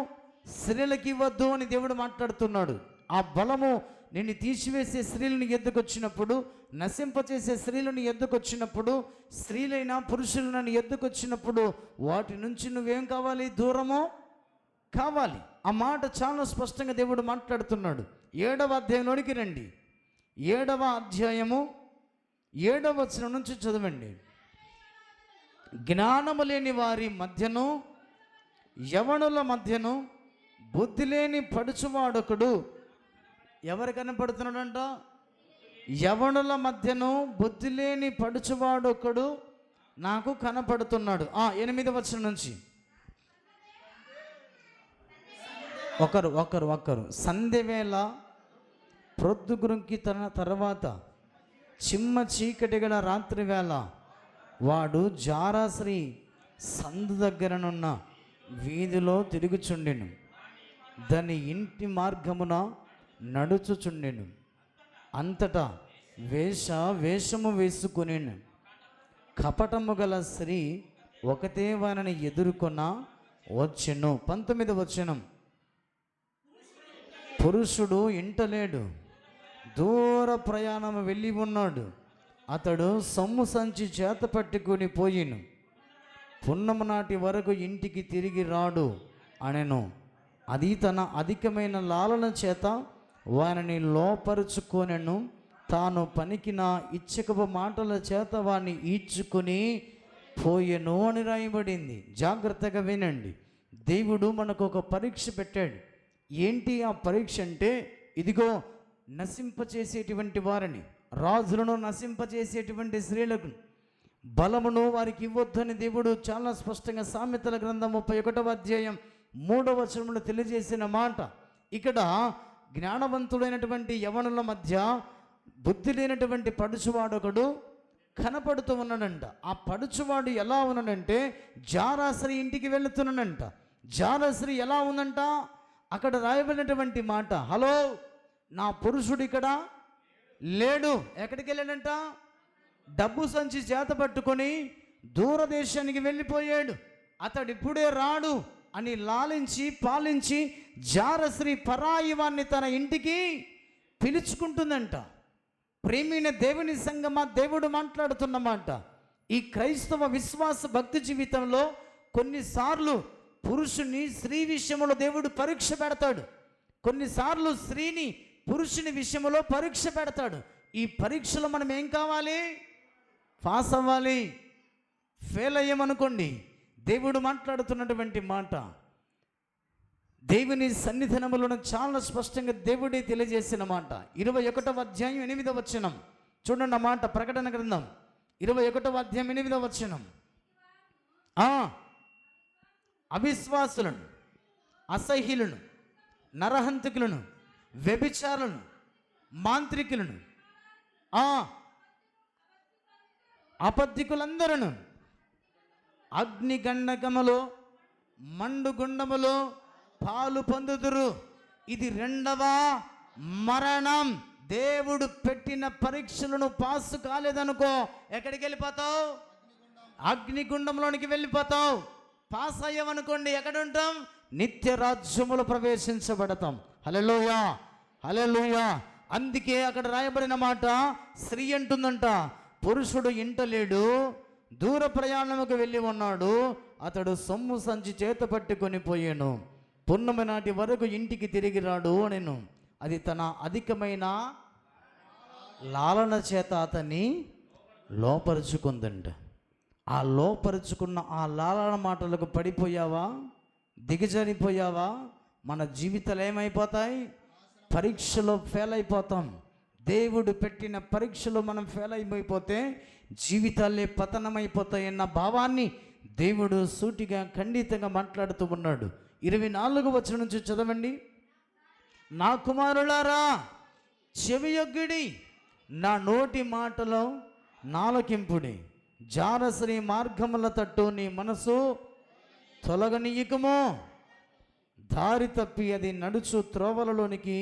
Speaker 1: స్త్రీలకు ఇవ్వద్దు అని దేవుడు మాట్లాడుతున్నాడు. ఆ బలము నిన్ను తీసివేసే స్త్రీలను ఎద్దుకు వచ్చినప్పుడు, నశింపచేసే స్త్రీలను ఎద్దుకు వచ్చినప్పుడు, స్త్రీలైనా పురుషులను ఎద్దుకు వచ్చినప్పుడు వాటి నుంచి నువ్వేం కావాలి? దూరము కావాలి. ఆ మాట చాలా స్పష్టంగా దేవుడు మాట్లాడుతున్నాడు. 7వ అధ్యాయంలోనికి రండి. 7వ అధ్యాయము 7వ వచనం నుంచి చదవండి. జ్ఞానము లేని వారి మధ్యను యవనుల మధ్యను బుద్ధి లేని పడుచువాడొకడు. ఎవరు కనపడుతున్నాడంట? యవనుల మధ్యను బుద్ధి లేని పడుచువాడొకడు నాకు కనపడుతున్నాడు. 8వ వచనం నుంచి ఒకరు సంధ్యవేళ ప్రొద్దుగురుంకి తర్వాత చిమ్మ చీకటి గల రాత్రి వేళ వాడు జారాశ్రీ సందు దగ్గరనున్న వీధిలో తిరుగుచుండెను, దాని ఇంటి మార్గమున నడుచుచుండెను. అంతటా వేషము వేసుకునేను కపటము గల స్త్రీ ఒకతే వారిని ఎదుర్కొన్న వచ్చెను. 19వ వచనం. పురుషుడు ఇంటలేడు, దూర ప్రయాణం వెళ్ళి ఉన్నాడు. అతడు సొమ్ము సంచి చేత పట్టుకుని పోయిను, పున్నమ నాటి వరకు ఇంటికి తిరిగి రాడు అనెను. అది తన అధికమైన లాలన చేత వారిని లోపరుచుకొనెను, తాను పనికిన ఇచ్చకపు మాటల చేత వారిని ఈడ్చుకొని పోయెను అని రాయబడింది. జాగ్రత్తగా వినండి. దేవుడు మనకు ఒక పరీక్ష పెట్టాడు. ఏంటి ఆ పరీక్ష అంటే, ఇదిగో నశింపచేసేటువంటి వారిని, రాజులను నశింపచేసేటువంటి స్త్రీలకు బలమును వారికి ఇవ్వద్దని దేవుడు చాలా స్పష్టంగా సామెతల గ్రంథం 31వ అధ్యాయం 3వ వచనంలో తెలియజేసిన మాట. ఇక్కడ జ్ఞానవంతుడైనటువంటి యవనుల మధ్య బుద్ధి లేనటువంటి పడుచువాడొకడు కనపడుతూ ఉన్నాడంట. ఆ పడుచువాడు ఎలా ఉన్నాడంటే, జారాశ్రీ ఇంటికి వెళుతున్నాడంట. జారాశ్రీ ఎలా ఉందంట? అక్కడ రాయబడినటువంటి మాట, హలో నా పురుషుడు ఇక్కడ లేడు. ఎక్కడికి వెళ్ళాడంట? డబ్బు సంచి చేత పట్టుకొని దూరదేశానికి వెళ్ళిపోయాడు, అతడు ఇప్పుడే రాడు అని లాలించి పాలించి జారశ్రీ పరాయి వాణ్ణి తన ఇంటికి పిలుచుకుంటుందంట. ప్రేమైన దేవుని సంగమా, దేవుడు మాట్లాడుతున్నమాట. ఈ క్రైస్తవ విశ్వాస భక్తి జీవితంలో కొన్నిసార్లు పురుషుని స్త్రీ విషయంలో దేవుడు పరీక్ష పెడతాడు. కొన్నిసార్లు స్త్రీని పురుషుని విషయంలో పరీక్ష పెడతాడు. ఈ పరీక్షలో మనం ఏం కావాలి? పాస్ అవ్వాలి. ఫెయిల్ అయ్యామనుకోండి, దేవుడు మాట్లాడుతున్నటువంటి మాట దేవుని సన్నిధానములను చాలా స్పష్టంగా దేవుడే తెలియజేసిన మాట. 21వ అధ్యాయం 8వ వచనం చూడండి. ఆ మాట ప్రకటన గ్రంథం 21వ అధ్యాయం 8వ వచనం. అవిశ్వాసులను, అసహ్యులను, నరహంతకులను, వ్యభిచారులను, మాంత్రికులను, అబద్ధికులందరూ అగ్నిగండకములో మండుగుండములో పాలు పొందుదురు. ఇది రెండవ మరణం. దేవుడు పెట్టిన పరీక్షలను పాసు కాలేదనుకో, ఎక్కడికి వెళ్ళిపోతావు? అగ్నిగుండంలోనికి వెళ్ళిపోతావు. పాస్ అయ్యామనుకోండి, ఎక్కడ ఉంటాం? నిత్య రాజ్యములో ప్రవేశించబడతాం. హల్లెలూయా, హల్లెలూయా. అందుకే అక్కడ రాయబడిన మాట, స్త్రీ అంటుందంట, పురుషుడు ఇంట లేడు, దూర ప్రయాణముకు వెళ్ళి ఉన్నాడు, అతడు సొమ్ము సంచి చేత పట్టుకొని పోయాను, పున్నమి నాటి వరకు ఇంటికి తిరిగి రాడు అనెను. అది తన అధికమైన లాలన చేత అతన్ని లోపరుచుకుందంట. ఆ లోపరుచుకున్న ఆ లాలన మాటలకు పడిపోయావా? దిగజారిపోయావా? మన జీవితాలు ఏమైపోతాయి? పరీక్షలో ఫెయిల్ అయిపోతాం. దేవుడు పెట్టిన పరీక్షలో మనం ఫెయిల్ అయిపోతే జీవితాలే పతనమైపోతాయన్న భావాన్ని దేవుడు సూటిగా ఖండితంగా మాట్లాడుతూ ఉన్నాడు. 24వ వచనం నుంచి చదవండి. నా కుమారులారా చెవియొగ్గిడి, నా నోటి మాటలో నాలకింపుడి, జారశ్రీ మార్గముల తట్టు నీ మనసు తొలగనీయకము, దారి తప్పి అది నడుచు త్రోవలలోనికి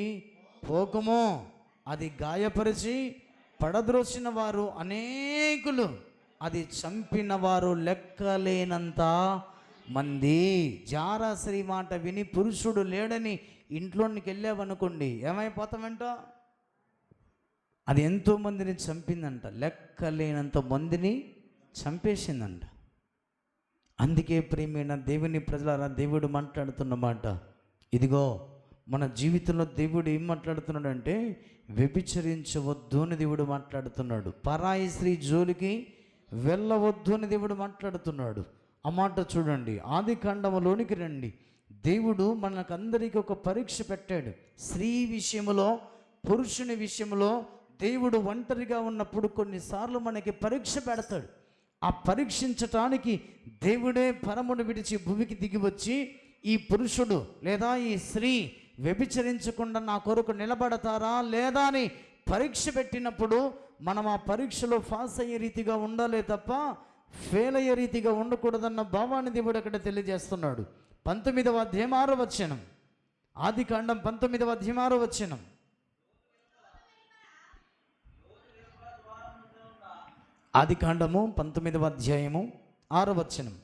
Speaker 1: పోకము. అది గాయపరిచి పడద్రోసిన వారు అనేకులు, అది చంపిన వారు లెక్కలేనంత మంది. జారాశ్రీ మాట విని పురుషుడు లేడని ఇంట్లోనికి వెళ్ళావనుకోండి, ఏమైపోతామంట? అది ఎంతో మందిని చంపిందంట, లెక్కలేనంత మందిని చంపేసిందంట. అందుకే ప్రియమైన దేవుని ప్రజలారా, దేవుడు మాట్లాడుతున్న మాట ఇదిగో. మన జీవితంలో దేవుడు ఏం మాట్లాడుతున్నాడు అంటే, వ్యభిచరించవద్దు అని దేవుడు మాట్లాడుతున్నాడు. పరాయి స్త్రీ జోలికి వెళ్ళవద్దు అని దేవుడు మాట్లాడుతున్నాడు. ఆ మాట చూడండి, ఆది కాండములోనికి రండి. దేవుడు మనకందరికీ ఒక పరీక్ష పెట్టాడు. స్త్రీ విషయంలో, పురుషుని విషయంలో దేవుడు ఒంటరిగా ఉన్నప్పుడు కొన్నిసార్లు మనకి పరీక్ష పెడతాడు. ఆ పరీక్షించటానికి దేవుడే పరమును విడిచి భూమికి దిగి వచ్చి, ఈ పురుషుడు లేదా ఈ స్త్రీ వ్యభిచరించకుండా నా కొరకు నిలబడతారా లేదా అని పరీక్ష పెట్టినప్పుడు మనం ఆ పరీక్షలో పాస్ అయ్యే రీతిగా ఉండాలే తప్ప ఫెయిల్ అయ్యే రీతిగా ఉండకూడదన్న భావాన్ని దేవుడు అక్కడ తెలియజేస్తున్నాడు. 19వ అధ్యాయం 6వ వచనం. ఆది కాండం 19వ అధ్యాయం 6వ వచనం. ఆది కాండము 19వ అధ్యాయము 6వ వచనం.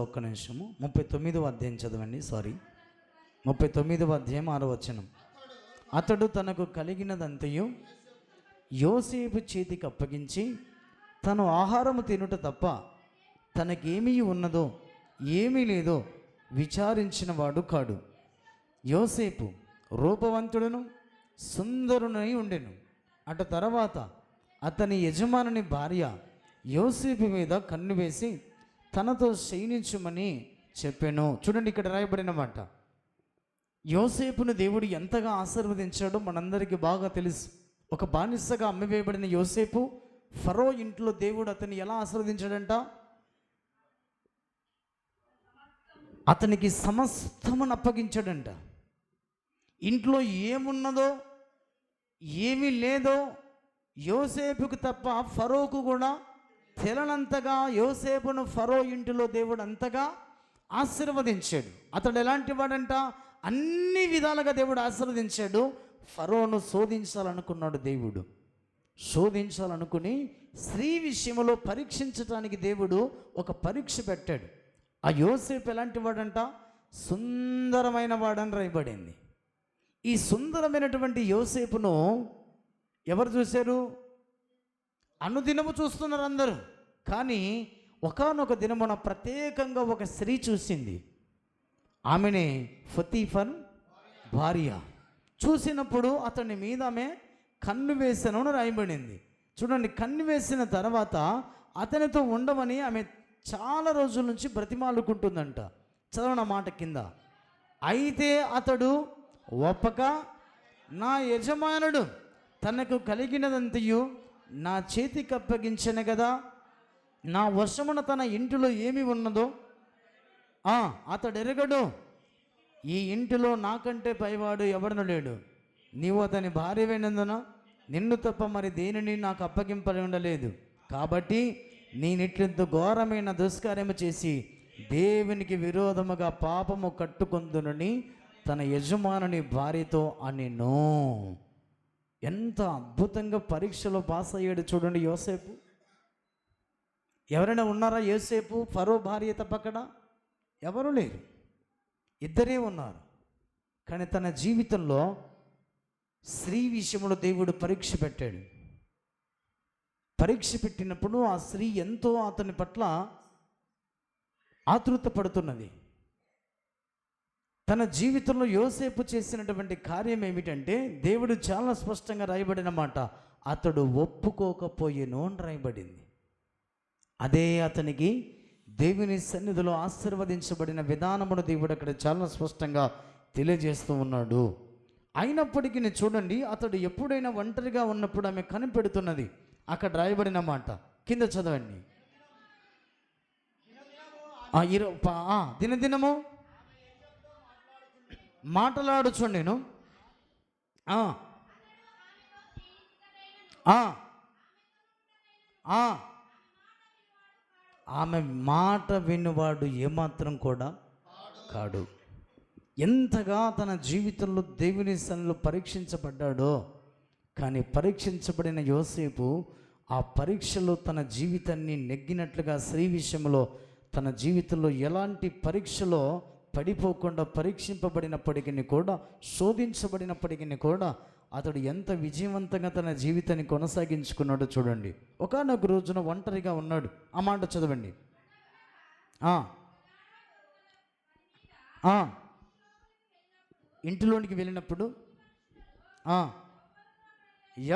Speaker 1: ఒక్క నిమిషము. 39వ అధ్యాయం చదవండి. 39వ అధ్యాయం 6వ వచనం. అతడు తనకు కలిగినదంతయు యోసేపు చేతికి అప్పగించి తను ఆహారము తినుట తప్ప తనకేమీ ఉన్నదో ఏమీ లేదో విచారించిన వాడు కాడు. యోసేపు రూపవంతుడును సుందరునై ఉండెను. అటు తర్వాత అతని యజమానుని భార్య యోసేపు మీద కన్ను వేసి తనతో శయనించుమని చెప్పాను. చూడండి, ఇక్కడ రాయబడిన మాట. యోసేపును దేవుడు ఎంతగా ఆశీర్వదించాడో మనందరికీ బాగా తెలుసు. ఒక బానిసగా అమ్మివేయబడిన యోసేపు ఫరో ఇంట్లో దేవుడు అతన్ని ఎలా ఆశీర్వదించాడంట? అతనికి సమస్తమును అప్పగించాడంట. ఇంట్లో ఏమున్నదో ఏమీ లేదో యోసేపుకు తప్ప ఫరోకు కూడా తెలనంతగా యోసేపును ఫరో ఇంటిలో దేవుడు అంతగా ఆశీర్వదించాడు. అతడు ఎలాంటి వాడంట? అన్ని విధాలుగా దేవుడు ఆశీర్వదించాడు. ఫరోను శోధించాలనుకున్నాడు దేవుడు. శోధించాలనుకుని స్త్రీ విషయంలో పరీక్షించటానికి దేవుడు ఒక పరీక్ష పెట్టాడు. ఆ యోసేపు ఎలాంటి వాడంట? సుందరమైన వాడని రాయబడింది. ఈ సుందరమైనటువంటి యోసేపును ఎవరు చూశారు? అనుదినము చూస్తున్నారు అందరూ. కానీ ఒకానొక దినమున ప్రత్యేకంగా ఒక స్త్రీ చూసింది. ఆమెనే ఫతీఫర్ భార్య. చూసినప్పుడు అతని మీద ఆమె కన్ను వేసను అని రాయబడింది. చూడండి, కన్ను వేసిన తర్వాత అతనితో ఉండమని ఆమె చాలా రోజుల నుంచి బ్రతిమాలుకుంటుందంట. చదవన మాట కింద. అయితే అతడు ఒప్పక, నా యజమానుడు తనకు కలిగినదంతయు నా చేతికి అప్పగించను కదా, నా వశమున తన ఇంటిలో ఏమి ఉన్నదో అతడు ఎరగడు. ఈ ఇంటిలో నాకంటే పైవాడు ఎవడను లేడు. నీవు అతని భార్యవైనందున నిన్ను తప్ప మరి దేనిని నాకు అప్పగింపలి ఉండలేదు. కాబట్టి నేనిట్లంత ఘోరమైన దుష్కార్యము చేసి దేవునికి విరోధముగా పాపము కట్టుకొందునని తన యజమానుని భార్యతో అనెను. ఎంత అద్భుతంగా పరీక్షలో పాస్ అయ్యాడు చూడండి యోసేపు. ఎవరైనా ఉన్నారా యోసేపు ఫరో భార్య తప్పక్కడ? ఎవరు లేరు, ఇద్దరే ఉన్నారు. కానీ తన జీవితంలో స్త్రీ విషయంలో దేవుడు పరీక్ష పెట్టాడు. పరీక్ష పెట్టినప్పుడు ఆ స్త్రీ ఎంతో అతని పట్ల ఆతృత పడుతున్నది. తన జీవితంలో యోసేపు చేసినటువంటి కార్యం ఏమిటంటే దేవుడు చాలా స్పష్టంగా రాయబడిన మాట, అతడు ఒప్పుకోకపోయేను అని రాయబడింది. అదే అతనికి దేవుని సన్నిధిలో ఆశీర్వదించబడిన విధానమును దేవుడు అక్కడ చాలా స్పష్టంగా తెలియజేస్తూ ఉన్నాడు. అయినప్పటికీ చూడండి, అతడు ఎప్పుడైనా ఒంటరిగా ఉన్నప్పుడు ఆమె కనిపెడుతున్నది. అక్కడ రాయబడిన మాట కింద చదవండి. దినదినము మాట్లాడుచుండెను. ఆమె మాట వినువాడు ఏమాత్రం కూడా కాడు. ఎంతగా తన జీవితంలో దేవుని సన్నిధిలో పరీక్షించబడ్డాడో. కానీ పరీక్షించబడిన యోసేపు ఆ పరీక్షలో తన జీవితాన్ని నెగ్గినట్లుగా స్త్రీ విషయంలో తన జీవితంలో ఎలాంటి పరీక్షలో పడిపోకుండా పరీక్షింపబడినప్పటికీ కూడా, శోధించబడినప్పటికీ కూడా అతడు ఎంత విజయవంతంగా తన జీవితాన్ని కొనసాగించుకున్నాడో చూడండి. ఒకానొక రోజున ఒంటరిగా ఉన్నాడు. ఆ మాట చదవండి. ఇంటిలోనికి వెళ్ళినప్పుడు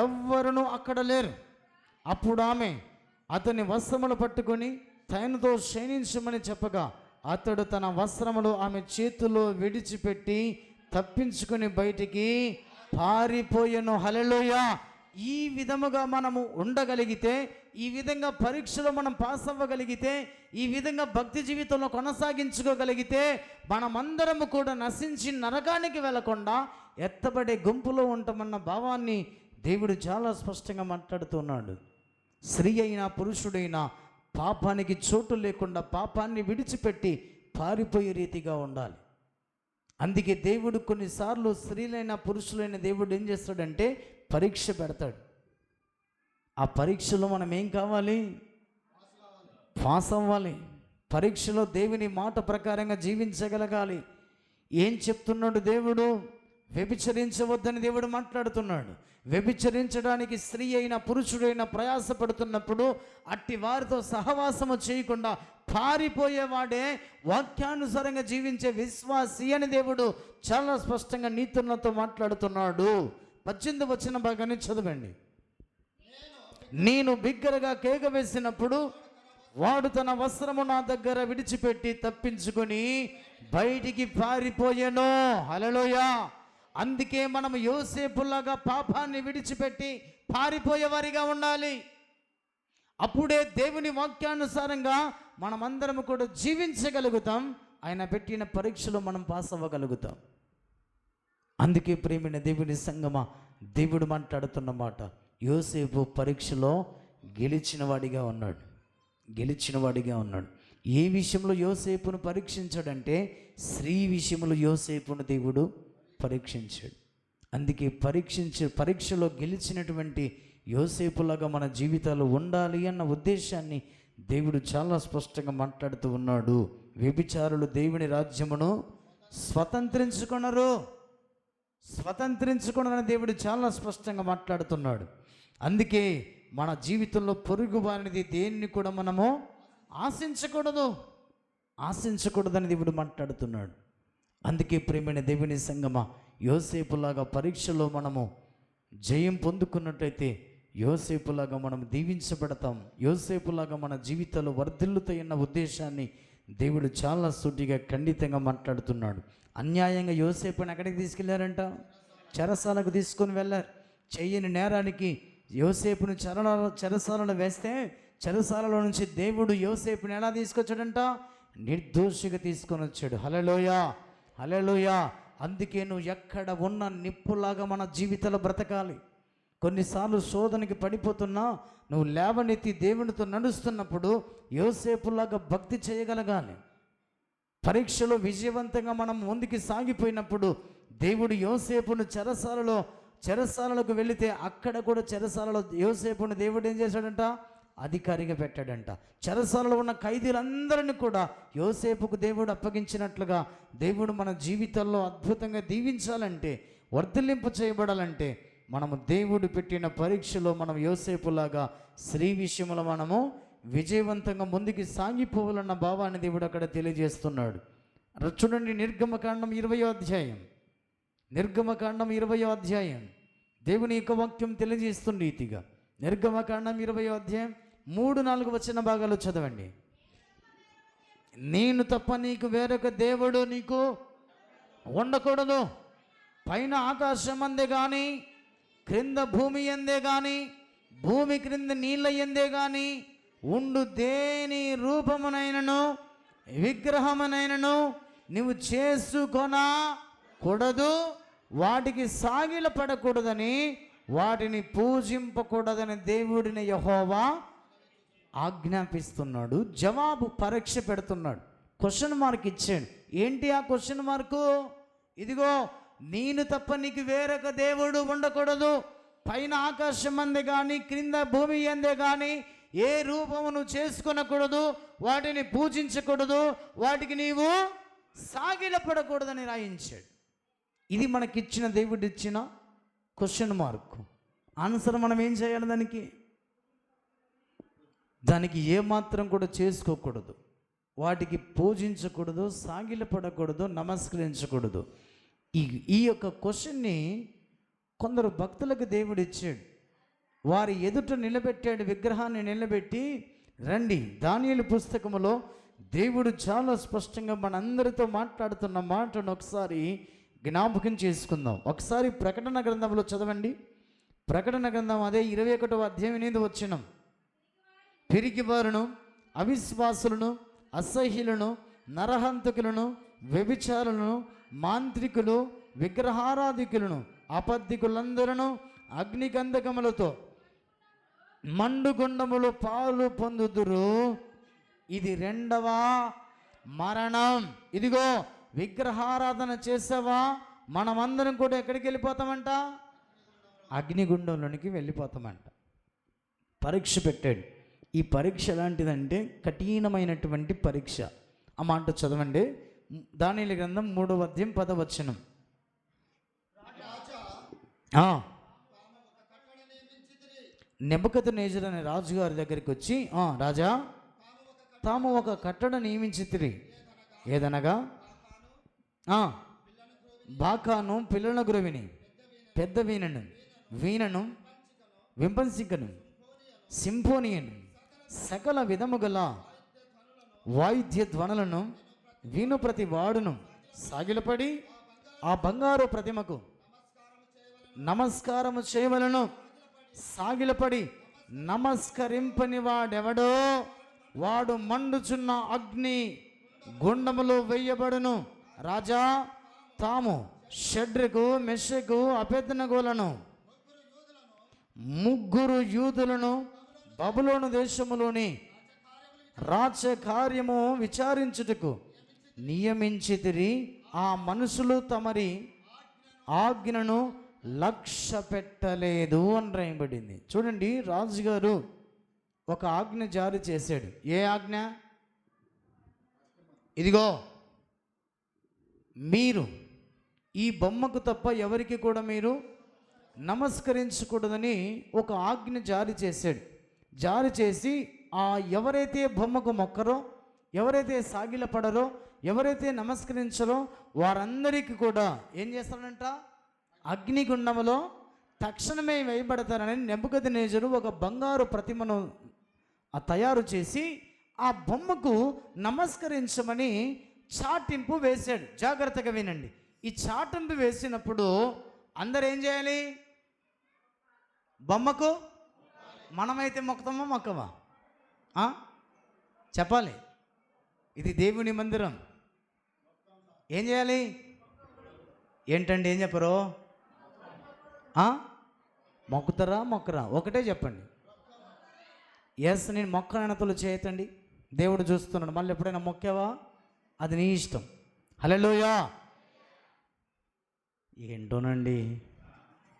Speaker 1: ఎవ్వరునూ అక్కడ లేరు. అప్పుడు ఆమె అతని వస్త్రములు పట్టుకొని తనతో శయనించమని చెప్పగా అతడు తన వస్త్రములు ఆమె చేతిలో విడిచిపెట్టి తప్పించుకొని బయటికి పారిపోయెను. హల్లెలూయా. ఈ విధముగా మనము ఉండగలిగితే, ఈ విధంగా పరీక్షలో మనం పాస్ అవ్వగలిగితే, ఈ విధంగా భక్తి జీవితంలో కొనసాగించుకోగలిగితే మనమందరము కూడా నశించి నరకానికి వెళ్లకుండా ఎత్తబడే గుంపులో ఉంటామన్న భావాన్ని దేవుడు చాలా స్పష్టంగా మాట్లాడుతున్నాడు. స్త్రీ అయినా పురుషుడైనా పాపానికి చోటు లేకుండా పాపాన్ని విడిచిపెట్టి పారిపోయే రీతిగా ఉండాలి. అందుకే దేవుడు కొన్నిసార్లు స్త్రీలైన పురుషులైన దేవుడు ఏం చేస్తాడంటే పరీక్ష పెడతాడు. ఆ పరీక్షలో మనం ఏం కావాలి? పాస్ అవ్వాలి. పరీక్షలో దేవుని మాట ప్రకారంగా జీవించగలగాలి. ఏం చెప్తున్నాడు దేవుడు? వ్యభిచరించవద్దని దేవుడు మాట్లాడుతున్నాడు. వ్యభిచరించడానికి స్త్రీ అయినా పురుషుడైనా ప్రయాసపడుతున్నప్పుడు అట్టి వారితో సహవాసము చేయకుండా పారిపోయేవాడే వాక్యానుసారంగా జీవించే విశ్వాసి అని దేవుడు చాలా స్పష్టంగా నీతులతో మాట్లాడుతున్నాడు. 18వ వచనం బాగానే చదవండి. నేను బిగ్గరగా కేక వేసినప్పుడు వాడు తన వస్త్రము నా దగ్గర విడిచిపెట్టి తప్పించుకొని బయటికి పారిపోయాను. హల్లెలూయా. అందుకే మనం యోసేపులాగా పాపాన్ని విడిచిపెట్టి పారిపోయేవారిగా ఉండాలి. అప్పుడే దేవుని వాక్యానుసారంగా మనమందరం కూడా జీవించగలుగుతాం. ఆయన పెట్టిన పరీక్షలో మనం పాస్ అవ్వగలుగుతాం. అందుకే ప్రేమైన దేవుని సంగమా, దేవుడు మాట్లాడుతున్న మాట, యోసేపు పరీక్షలో గెలిచినవాడిగా ఉన్నాడు. గెలిచినవాడిగా ఉన్నాడు. ఏ విషయంలో యోసేపును పరీక్షించాడంటే స్త్రీ విషయంలో యోసేపును దేవుడు పరీక్షించాడు. అందుకే పరీక్షలో గెలిచినటువంటి యోసేపులాగా మన జీవితాలు ఉండాలి అన్న ఉద్దేశాన్ని దేవుడు చాలా స్పష్టంగా మాట్లాడుతూ ఉన్నాడు. వ్యభిచారులు దేవుని రాజ్యమును స్వతంత్రించుకొనరు. స్వతంత్రించుకోవడం దేవుడు చాలా స్పష్టంగా మాట్లాడుతున్నాడు. అందుకే మన జీవితంలో పొరుగు వారిది దేన్ని కూడా మనము ఆశించకూడదని దేవుడు మాట్లాడుతున్నాడు. అందుకే ప్రియమైన దేవుని సంగమా, యోసేపులాగా పరీక్షలో మనము జయం పొందుకున్నట్టయితే యోసేపులాగా మనం దీవించబడతాం. యోసేపులాగా మన జీవితంలో వర్ధిల్లుతాయన్న ఉద్దేశాన్ని దేవుడు చాలా సూటిగా ఖండితంగా మాట్లాడుతున్నాడు. అన్యాయంగా యోసేపుని ఎక్కడికి తీసుకెళ్లారంట? చెరసాలకు తీసుకొని వెళ్ళారు. చెయ్యని నేరానికి యోసేపును చెరసాలలో వేస్తే చెరసాలలో నుంచి దేవుడు యోసేపుని ఎలా తీసుకొచ్చాడంట? నిర్దోషిగా తీసుకొని వచ్చాడు. హల్లెలూయా, హల్లెలూయా. అందుకే నువ్వు ఎక్కడ ఉన్న నిప్పులాగా మన జీవితంలో బ్రతకాలి. కొన్నిసార్లు శోధనకి పడిపోతున్నా నువ్వు లేవనెత్తి దేవునితో నడుస్తున్నప్పుడు యోసేపులాగా భక్తి చేయగలగాలి. పరీక్షలో విజయవంతంగా మనం ముందుకు సాగిపోయినప్పుడు దేవుడు యోసేపును చెరసాలకు వెళితే అక్కడ కూడా చెరసాలలో యోసేపును దేవుడు ఏం చేశాడంట? అధికారిగా పెట్టాడంట. చెరసాలలో ఉన్న ఖైదీలందరినీ కూడా యోసేపుకు దేవుడు అప్పగించినట్లుగా దేవుడు మన జీవితంలో అద్భుతంగా దీవించాలంటే, వర్ధిల్లింపు చేయబడాలంటే మనము దేవుడు పెట్టిన పరీక్షలో మనం యోసేపులాగా స్త్రీ విషయంలో మనము విజయవంతంగా ముందుకు సాగిపోవాలన్న భావాన్ని దేవుడు అక్కడ తెలియజేస్తున్నాడు. చూడండి, నిర్గమకాండం 20వ అధ్యాయం దేవుని యొక్క వాక్యం తెలియజేస్తుంది రీతిగా. నిర్గమకాండం 20వ అధ్యాయం 3-4 వచన భాగాలు చదవండి. నేను తప్ప నీకు వేరొక దేవుడు నీకు ఉండకూడదు. పైన ఆకాశం అందే కానీ, క్రింద భూమి ఎందే కానీ, భూమి క్రింద నీళ్ళ ఎందే కానీ ఉండు దేని రూపమునైనను విగ్రహమునైనను నువ్వు చేసుకొనకూడదు. వాటికి సాగిల పడకూడదని, వాటిని పూజింపకూడదని దేవుడిని యెహోవా ఆజ్ఞాపిస్తున్నాడు. జవాబు పరీక్ష పెడుతున్నాడు. క్వశ్చన్ మార్క్ ఇచ్చాడు. ఏంటి ఆ క్వశ్చన్ మార్కు? ఇదిగో, నేను తప్ప నీకు వేరొక దేవుడు ఉండకూడదు. పైన ఆకాశం అందే కానీ, క్రింద భూమి అందే కానీ ఏ రూపము నువ్వు చేసుకొనకూడదు, వాటిని పూజించకూడదు, వాటికి నీవు సాగిలపడకూడదని రాయించాడు. ఇది మనకిచ్చిన దేవుడు ఇచ్చిన క్వశ్చన్ మార్క్. ఆన్సర్ మనం ఏం చేయాలి? దానికి ఏమాత్రం కూడా చేసుకోకూడదు, వాటికి పూజించకూడదు, సాగిలపడకూడదు, నమస్కరించకూడదు. ఈ యొక్క క్వశ్చన్ని కొందరు భక్తులకు దేవుడు ఇచ్చాడు. వారి ఎదుట నిలబెట్టాడు, విగ్రహాన్ని నిలబెట్టి. రండి, దానియేలు పుస్తకములో దేవుడు చాలా స్పష్టంగా మనందరితో మాట్లాడుతున్న మాటను ఒకసారి జ్ఞాపకం చేసుకుందాం. ఒకసారి ప్రకటన గ్రంథంలో చదవండి. ప్రకటన గ్రంథం అదే 21వ అధ్యాయం 8వ వచనం. పిరికివారును, అవిశ్వాసులను, అసహ్యులను, నరహంతకులను, వ్యభిచారులను, మాంత్రికులు, విగ్రహారాధికులను, అబద్ధికులందరూ అగ్నిగంధకములతో మండుగుండములు పాలు పొందుదురు. ఇది 2వ మరణం. ఇదిగో, విగ్రహారాధన చేసావా, మనమందరం కూడా ఎక్కడికి వెళ్ళిపోతామంట? అగ్నిగుండంలోనికి వెళ్ళిపోతామంట. పరీక్ష పెట్టాడు. ఈ పరీక్ష ఎలాంటిదంటే కఠినమైనటువంటి పరీక్ష. ఆ మాట చదవండి. దానియేలు గ్రంథం 3వ అధ్యాయం 10వ వచనం. నెబుకద్నెజరు అనే రాజుగారి దగ్గరికి వచ్చి, రాజా, తాము ఒక కట్టడ నియమించితిరి. ఏదనగా బాకాను, పిల్లల గురవిని, పెద్ద వీణను, వింపంసికను, సింఫోనియను, సకల విధముగల వాయిద్య ధ్వనులను వీణు ప్రతి వాడును సాగిలపడి ఆ బంగారు ప్రతిమకు నమస్కారము చేయవలను. సాగిలపడి నమస్కరింపని వాడెవడో వాడు మండుచున్న అగ్ని గుండములో వేయబడును. రాజా, తాము షడ్రకు, మెషకు, అబేద్నెగోలను 3 యూదులను బబులోను దేశములోని రాజకార్యము విచారించుటకు నియమించితిరి. ఆ మనుషులు తమరి ఆజ్ఞను లక్ష్య పెట్టలేదు అని రాయబడింది. చూడండి, రాజుగారు ఒక ఆజ్ఞ జారీ చేశాడు. ఏ ఆజ్ఞ? ఇదిగో, మీరు ఈ బొమ్మకు తప్ప ఎవరికి కూడా మీరు నమస్కరించకూడదని ఒక ఆజ్ఞ జారీ చేశాడు. జారీ చేసి ఎవరైతే బొమ్మకు మొక్కరో, ఎవరైతే సాగిలపడరో, ఎవరైతే నమస్కరించరో వారందరికీ కూడా ఏం చేస్తాడంట, అగ్నిగుండములో తక్షణమే వేయబడతారని నెబుకద్నెజరు ఒక బంగారు ప్రతిమను తయారు చేసి ఆ బొమ్మకు నమస్కరించమని చాటింపు వేశాడు. జాగ్రత్తగా వినండి. ఈ చాటింపు వేసినప్పుడు అందరు ఏం చేయాలి? బొమ్మకు మనమైతే మొక్కుతామా మొక్కవా? చెప్పాలి. ఇది దేవుని మందిరం. ఏం చేయాలి? ఏంటండి ఏం చెప్పరు? మొక్కుతారా మొక్కరా? ఒకటే చెప్పండి. ఎస్, నేను మొక్కనతలు చేయతండి, దేవుడు చూస్తున్నాడు. మళ్ళీ ఎప్పుడైనా మొక్కావా? అది నీ ఇష్టం. హల్లెలూయా. ఏంటోనండి,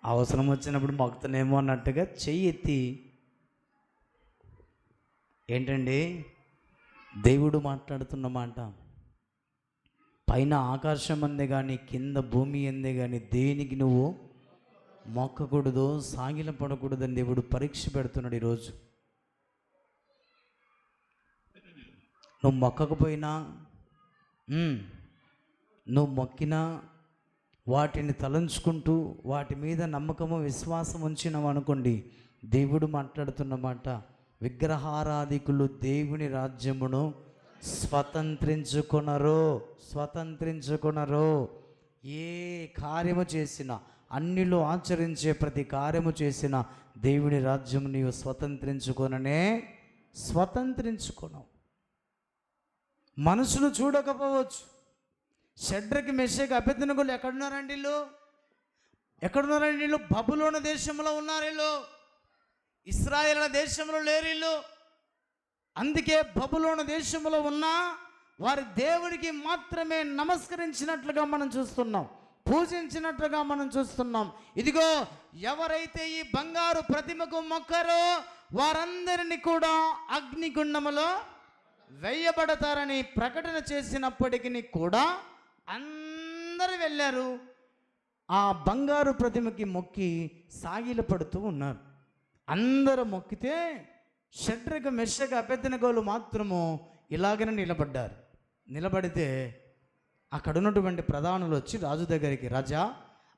Speaker 1: అవసరం వచ్చినప్పుడు మొక్కుతానేమో అన్నట్టుగా చెయ్యి ఎత్తి ఏంటండి దేవుడు మాట్లాడుతున్న మాట, పైన ఆకాశం అందే కానీ కింద భూమి అందే కానీ దేనికి నువ్వు మొక్కకూడదు, సాగిల పడకూడదని దేవుడు పరీక్ష పెడుతున్నాడు ఈరోజు. నువ్వు మొక్కకపోయినా, నువ్వు మొక్కినా, వాటిని తలంచుకుంటూ వాటి మీద నమ్మకము విశ్వాసం ఉంచినావు అనుకోండి, దేవుడు మాట్లాడుతున్న మాట, విగ్రహారాధికులు దేవుని రాజ్యమును స్వతంత్రించుకొనరు. ఏ కార్యము చేసినా, అన్నిలో ఆచరించే ప్రతి కార్యము చేసిన దేవుని రాజ్యము నీవు స్వతంత్రించుకోను. మనుషులు చూడకపోవచ్చు. షడ్రకి మెషకి అబేద్నెగోలు ఎక్కడున్నారండి? వీళ్ళు బబులోను దేశంలో ఉన్నారు. వీళ్ళు ఇశ్రాయేలు దేశంలో లేరు. వీళ్ళు అందుకే బబులోను దేశంలో ఉన్నా వారి దేవుడికి మాత్రమే నమస్కరించినట్లుగా మనం చూస్తున్నాం, పూజించినట్లుగా మనం చూస్తున్నాం. ఇదిగో, ఎవరైతే ఈ బంగారు ప్రతిమకు మొక్కరో వారందరినీ కూడా అగ్నిగుండములో వేయబడతారని ప్రకటన చేసినప్పటికీ కూడా అందరూ వెళ్ళారు. ఆ బంగారు ప్రతిమకి మొక్కి సాగిలపడుతూ ఉన్నారు. అందరూ మొక్కితే షడ్రక మెషక అబేద్నెగోలు మాత్రము ఇలాగనే నిలబడ్డారు. నిలబడితే అక్కడ ఉన్నటువంటి ప్రధానులు వచ్చి రాజు దగ్గరికి, రాజా,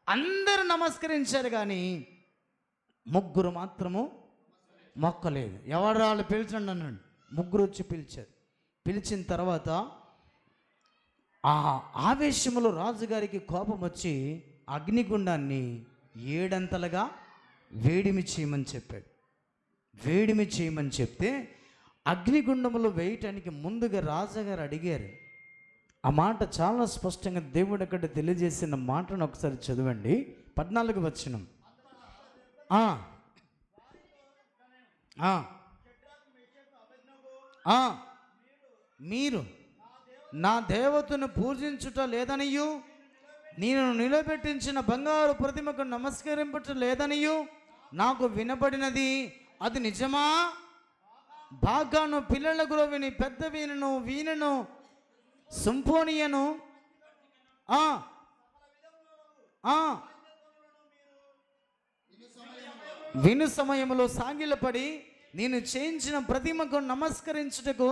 Speaker 1: అందరూ నమస్కరించారు కానీ ముగ్గురు మాత్రము మొక్కలేదు. ఎవరు వాళ్ళు పిలిచండి అన్నాడు. ముగ్గురు వచ్చి పిలిచారు. పిలిచిన తర్వాత ఆ ఆవేశములో రాజుగారికి కోపం వచ్చి అగ్నిగుండాన్ని 7 అంతలుగా వేడిమి చేయమని చెప్పాడు. వేడిమి చేయమని చెప్తే అగ్నిగుండములో వేయటానికి ముందుగా రాజుగారు అడిగారు. ఆ మాట చాలా స్పష్టంగా దేవుడు అక్కడ తెలియజేసిన మాటను ఒకసారి చదవండి. 14వ వచనం. మీరు నా దేవతను పూజించుట లేదనియు, నేను నిలబెట్టించిన బంగారు ప్రతిమకు నమస్కరింపట లేదనియు నాకు వినబడినది. అది నిజమా? బాగాను పిల్లల గురవిని, పెద్ద వీణను సింఫోనియను విను సమయంలో సాగిలపడి నేను చేయించిన ప్రతిమకు నమస్కరించుటకు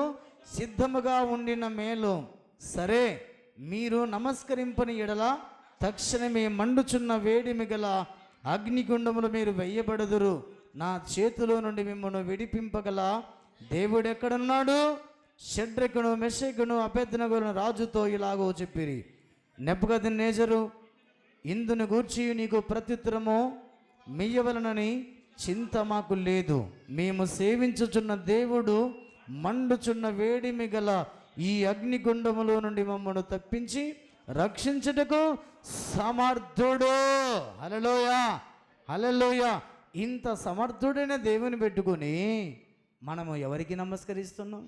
Speaker 1: సిద్ధముగా ఉండిన మేలు. సరే, మీరు నమస్కరింపని ఎడల తక్షణమే మండుచున్న వేడిమి గల అగ్నిగుండములు మీరు వెయ్యబడుదురు. నా చేతిలో నుండి మిమ్మల్ని విడిపింపగల దేవుడు ఎక్కడున్నాడు? షడ్రకును మెషకును అబేద్నెగోను రాజుతో ఇలాగో చెప్పిరి, నెబుకద్నెజరు, ఇందును గూర్చి నీకు ప్రత్యుత్తరము మియ్యవలనని చింత మాకు లేదు. మేము సేవించుచున్న దేవుడు మండుచున్న వేడిమి గల ఈ అగ్నిగుండములో నుండి మమ్మను తప్పించి రక్షించుటకు సమర్థుడు. హల్లెలూయా, హల్లెలూయా. ఇంత సమర్థుడైన దేవుని పెట్టుకొని మనము ఎవరికి నమస్కరిస్తున్నాం?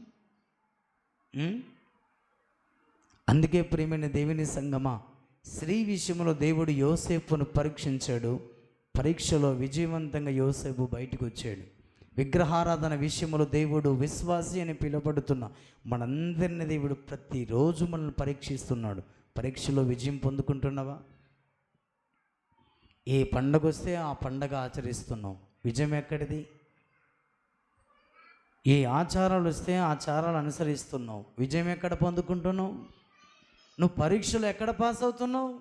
Speaker 1: అందుకే ప్రియమైన దేవుని సంగమా, స్త్రీ విషయంలో దేవుడు యోసేపును పరీక్షించాడు. పరీక్షలో విజయవంతంగా యోసేపు బయటకు వచ్చాడు. విగ్రహారాధన విషయంలో దేవుడు విశ్వాసి అని పిలువబడుతున్న మనందరినీ దేవుడు ప్రతిరోజు మనల్ని పరీక్షిస్తున్నాడు. పరీక్షలో విజయం పొందుకుంటున్నావా? ఏ పండగ వస్తే ఆ పండగ ఆచరిస్తున్నావు, విజయం ఎక్కడిది? ఏ ఆచారాలు వస్తే ఆచారాలు అనుసరిస్తున్నావు, విజయం ఎక్కడ పొందుకుంటున్నావు? నువ్వు పరీక్షలు ఎక్కడ పాస్ అవుతున్నావు?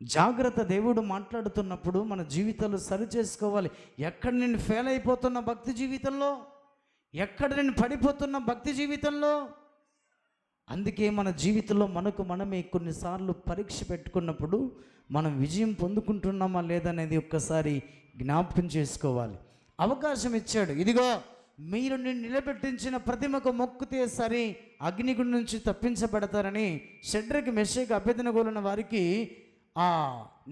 Speaker 1: జాగ్రత్త. దేవుడు మాట్లాడుతున్నప్పుడు మన జీవితాలు సరి చేసుకోవాలి. ఎక్కడ నేను ఫెయిల్ అయిపోతున్న భక్తి జీవితంలో, ఎక్కడ నేను పడిపోతున్న భక్తి జీవితంలో. అందుకే మన జీవితంలో మనకు మనమే కొన్నిసార్లు పరీక్ష పెట్టుకున్నప్పుడు మనం విజయం పొందుకుంటున్నామా లేదనేది ఒక్కసారి జ్ఞాపకం చేసుకోవాలి. అవకాశం ఇచ్చాడు. ఇదిగో మీరు నేను నిలబెట్టించిన ప్రతిమకు మొక్కుతే సరి అగ్నిగుండం నుంచి తప్పించబడతారని షడ్రకి మెషేకు అబేద్నెగోలున్న వారికి ఆ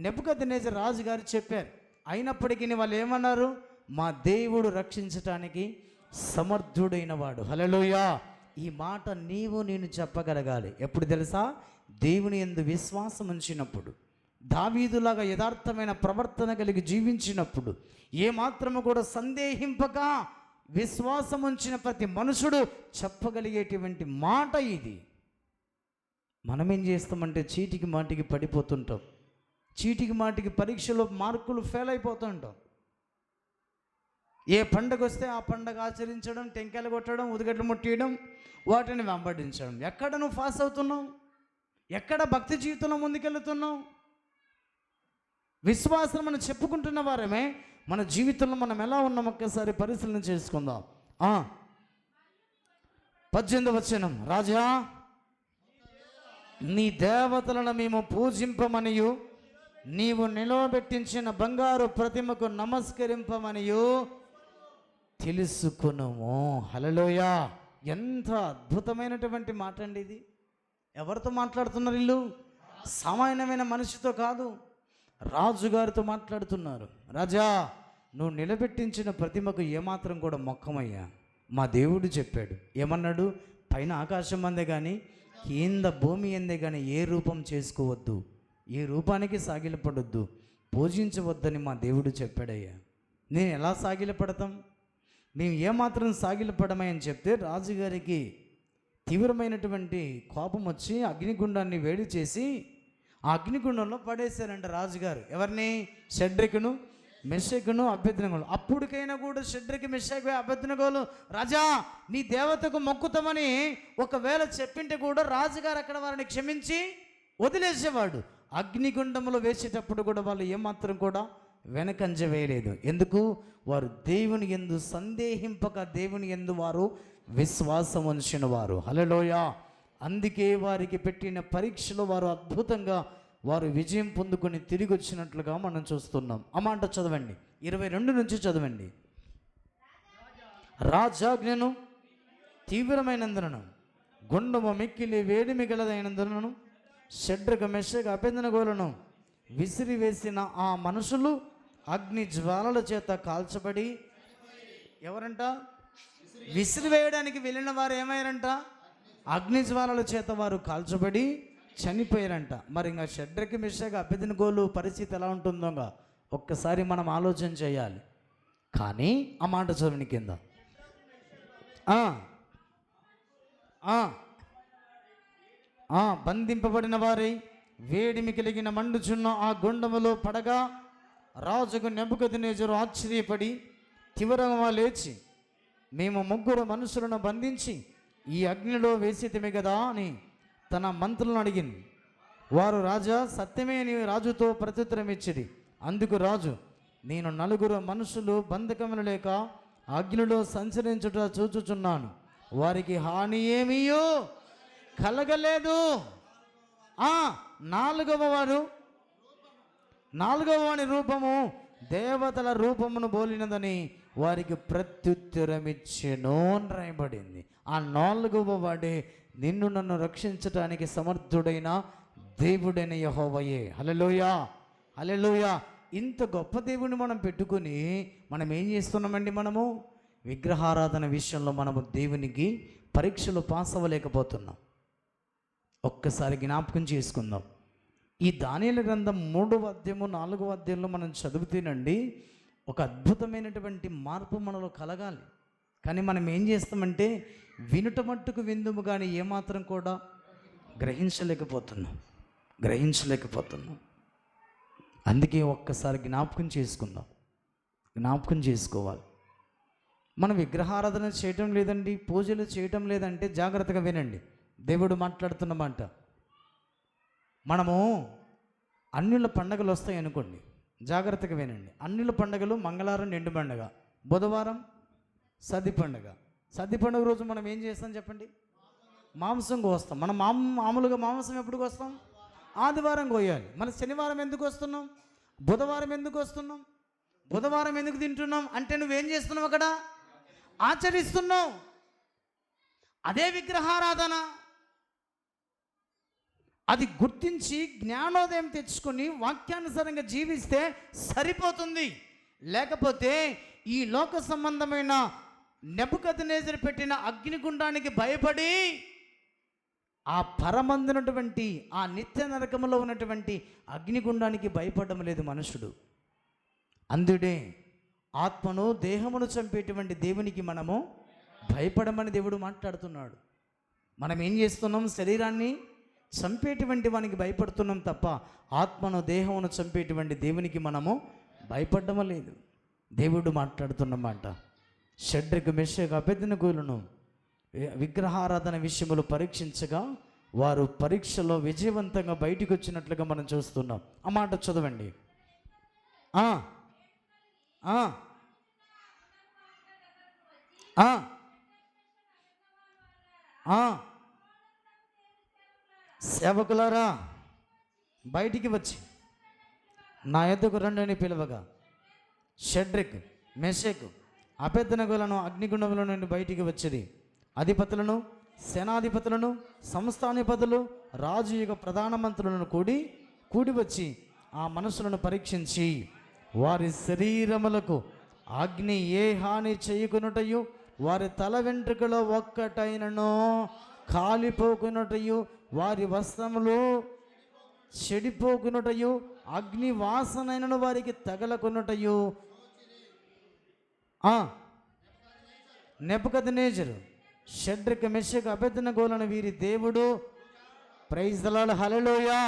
Speaker 1: నెబుకద్నెజర్ రాజు గారు చెప్పారు. అయినప్పటికీ వాళ్ళు ఏమన్నారు? మా దేవుడు రక్షించటానికి సమర్థుడైన వాడు. హల్లెలూయా. ఈ మాట నీవు నేను చెప్పగలగాలి. ఎప్పుడు తెలుసా? దేవుని యందు విశ్వాసం ఉంచినప్పుడు, దావీదులాగా యథార్థమైన ప్రవర్తన కలిగి జీవించినప్పుడు, ఏమాత్రము కూడా సందేహింపక విశ్వాసం ఉంచిన ప్రతి మనుషుడు చెప్పగలిగేటువంటి మాట ఇది. మనం ఏం చేస్తామంటే చీటికి మాటికి పడిపోతుంటాం. చీటికి మాటికి పరీక్షలో మార్కులు ఫెయిల్ అయిపోతుంటాం. ఏ పండగ వస్తే ఆ పండగ ఆచరించడం, టెంకాయలు కొట్టడం, ఉదగడ్లు ముట్టియడం, వాటిని వెంబడించడం. ఎక్కడ నువ్వు పాస్ అవుతున్నావు? ఎక్కడ భక్తి జీవితంలో ముందుకెళ్తున్నావు? విశ్వాసం మనం చెప్పుకుంటున్న వారమే మన జీవితంలో మనం ఎలా ఉన్నాం ఒక్కసారి పరిశీలన చేసుకుందాం. 18వ వచనం, రాజా నీ దేవతలను మేము పూజింపమనియు నీవు నిలవబెట్టించిన బంగారు ప్రతిమకు నమస్కరింపమనియు తెలుసుకునుము. హల్లెలూయా. ఎంత అద్భుతమైనటువంటి మాట అండి ఇది. ఎవరితో మాట్లాడుతున్నారు వీళ్ళు? సామాన్యమైన మనిషితో కాదు, రాజుగారితో మాట్లాడుతున్నారు. రాజా నువ్వు నిలబెట్టించిన ప్రతిమకు ఏమాత్రం కూడా మొక్కమయ్యా. మా దేవుడు చెప్పాడు. ఏమన్నాడు? పైన ఆకాశం అందే కానీ కింద భూమి అందే కానీ ఏ రూపం చేసుకోవద్దు, ఏ రూపానికి సాగిలపడొద్దు, పూజించవద్దని మా దేవుడు చెప్పాడయ్యా. నేను ఎలా సాగిలపడతాం? మేము ఏమాత్రం సాగిలపడమని చెప్తే రాజుగారికి తీవ్రమైనటువంటి కోపం వచ్చి అగ్నిగుండాన్ని వేడి చేసి ఆ అగ్నిగుండంలో పడేశారంట రాజుగారు. ఎవరిని? షడ్రకును మెషకును అబేద్నెగోలు. అప్పటికైనా కూడా షడ్రకి మెషకు అబేద్నెగోలు రాజా నీ దేవతకు మొక్కుతామని ఒకవేళ చెప్పింటే కూడా రాజుగారు అక్కడ వారిని క్షమించి వదిలేసేవాడు. అగ్నిగుండంలో వేసేటప్పుడు కూడా వాళ్ళు ఏమాత్రం కూడా వెనకంజ వేయలేదు. ఎందుకు? వారు దేవుని యందు సందేహింపక దేవుని యందు వారు విశ్వాసం ఉంచిన వారు. హల్లెలూయా. అందుకే వారికి పెట్టిన పరీక్షలో వారు అద్భుతంగా వారు విజయం పొందుకొని తిరిగి వచ్చినట్లుగా మనం చూస్తున్నాం. ఆ మాట చదవండి, 22 నుంచి చదవండి. రాజాజ్ఞను తీవ్రమైనందునను గుండము మిక్కిలి వేడిమి గలదైనందునను షడ్రక మెషక అబేద్నెగోలను విసిరివేసిన ఆ మనుషులు అగ్ని జ్వాలల చేత కాల్చబడి, ఎవరంట? విసిరివేయడానికి వెళ్ళిన వారు ఏమయ్యారంట? అగ్ని జ్వాలల చేత వారు కాల్చబడి చనిపోయారంట. మరి ఇంకా షడ్రకి మెషక అబేద్నెగోలు పరిస్థితి ఎలా ఉంటుందో ఒక్కసారి మనం ఆలోచన చేయాలి. కానీ ఆ మాట చదివిన కింద బంధింపబడిన వారై వేడిమి కలిగిన మండుచున్న ఆ గుండములో పడగా రాజుకు నెబుకద్నెజరు ఆశ్చర్యపడి తీవ్రంగా లేచి, మేము 3 మనుషులను బంధించి ఈ అగ్నిలో వేసితిమే కదా అని తన మంత్రులను అడిగింది. వారు రాజా సత్యమే అని రాజుతో ప్రత్యుత్తరం ఇచ్చిరి. అందుకు రాజు, నేను 4 మనుషులు బంధకములు లేక అగ్నిలో సంచరించుట చూచుచున్నాను, వారికి హాని ఏమీయో కలగలేదు. 4వ వాని రూపము దేవతల రూపమును బోలినదని వారికి ప్రత్యుత్తరమిచ్చెను అని రాయబడింది. ఆ 4వ వాడే నిన్ను నన్ను రక్షించటానికి సమర్థుడైన దేవుడైన యెహోవాయే. హల్లెలూయా, హల్లెలూయా. ఇంత గొప్ప దేవుడిని మనం పెట్టుకుని మనం ఏం చేస్తున్నామండి? మనము విగ్రహారాధన విషయంలో మనము దేవునికి పరీక్షలు పాస్ అవ్వలేకపోతున్నాం. ఒక్కసారి జ్ఞాపకం చేసుకుందాం. ఈ దానియేలు గ్రంథం 3వ అధ్యాయము 4వ అధ్యాయంలో మనం చదువుతేనండి ఒక అద్భుతమైనటువంటి మార్పు మనలో కలగాలి. కానీ మనం ఏం చేస్తామంటే వినుట మట్టుకు విందుము కానీ ఏమాత్రం కూడా గ్రహించలేకపోతున్నాం. అందుకే ఒక్కసారి జ్ఞాపకం చేసుకుందాం, జ్ఞాపకం చేసుకోవాలి. మనం విగ్రహారాధన చేయటం లేదండి, పూజలు చేయటం లేదంటే జాగ్రత్తగా వినండి, దేవుడు మాట్లాడుతున్నమాట. మనము అన్యుల పండగలు వస్తాయి అనుకోండి, జాగ్రత్తగా వినండి. అన్యుల పండగలు మంగళవారం నిండు పండగ, బుధవారం సద్ది పండగ. సద్ది పండుగ రోజు మనం ఏం చేస్తాం చెప్పండి? మాంసం కోస్తాం. మనం మామూలుగా మాంసం ఎప్పుడు కోస్తాం? ఆదివారం కోయాలి. మన శనివారం ఎందుకు వస్తున్నాం? బుధవారం ఎందుకు వస్తున్నాం? బుధవారం ఎందుకు తింటున్నాం అంటే నువ్వేం చేస్తున్నావు? అక్కడ ఆచరిస్తున్నావు. అదే విగ్రహారాధన. అది గుర్తించి జ్ఞానోదయం తెచ్చుకొని వాక్యానుసారంగా జీవిస్తే సరిపోతుంది. లేకపోతే ఈ లోక సంబంధమైన నెబుకద్నెజరు పెట్టిన అగ్నిగుండానికి భయపడి ఆ పరమందునటువంటి ఆ నిత్య నరకములో ఉన్నటువంటి అగ్నిగుండానికి భయపడడం లేదు మనుషుడు. అందుడే ఆత్మను దేహమును చంపేటువంటి దేవునికి మనము భయపడమని దేవుడు మాట్లాడుతున్నాడు. మనం ఏం చేస్తున్నాం? శరీరాన్ని చంపేటువంటి వానికి భయపడుతున్నాం తప్ప ఆత్మను దేహమును చంపేటువంటి దేవునికి మనము భయపడడం లేదు. దేవుడు మాట్లాడుతున్నమాట. షడ్రకు మెషకు అబేద్నెగోలను విగ్రహారాధన విషయములు పరీక్షించగా వారు పరీక్షలో విజయవంతంగా బయటికి వచ్చినట్లుగా మనం చూస్తున్నాం. ఆ మాట చదవండి. సేవకులారా బయటికి వచ్చి నా యొద్దకు రండి అని పిలవగా షడ్రకు మెషకు అబేద్నెగోలను అగ్నిగుండంలో నుండి బయటికి వచ్చేది. అధిపతులను, సేనాధిపతులను, సంస్థానాధిపతులు, రాజు యొక్క ప్రధానమంత్రులను కూడి వచ్చి ఆ మనసులను పరీక్షించి వారి శరీరములకు అగ్ని ఏ హాని చేయకున్నటయు, వారి తల వెంట్రుకలో ఒక్కటైనను కాలిపోకున్నటయు, వారి వస్త్రములు చెడిపోకున్నటయు, అగ్ని వాసనైనను వారికి తగలకున్నటయు. నెబుకద్నెజరు షడ్రకు మెషకు అబేద్నెగోలను వీరి దేవుడు. ప్రైజ్ ది లార్డ్, హల్లెలూయా.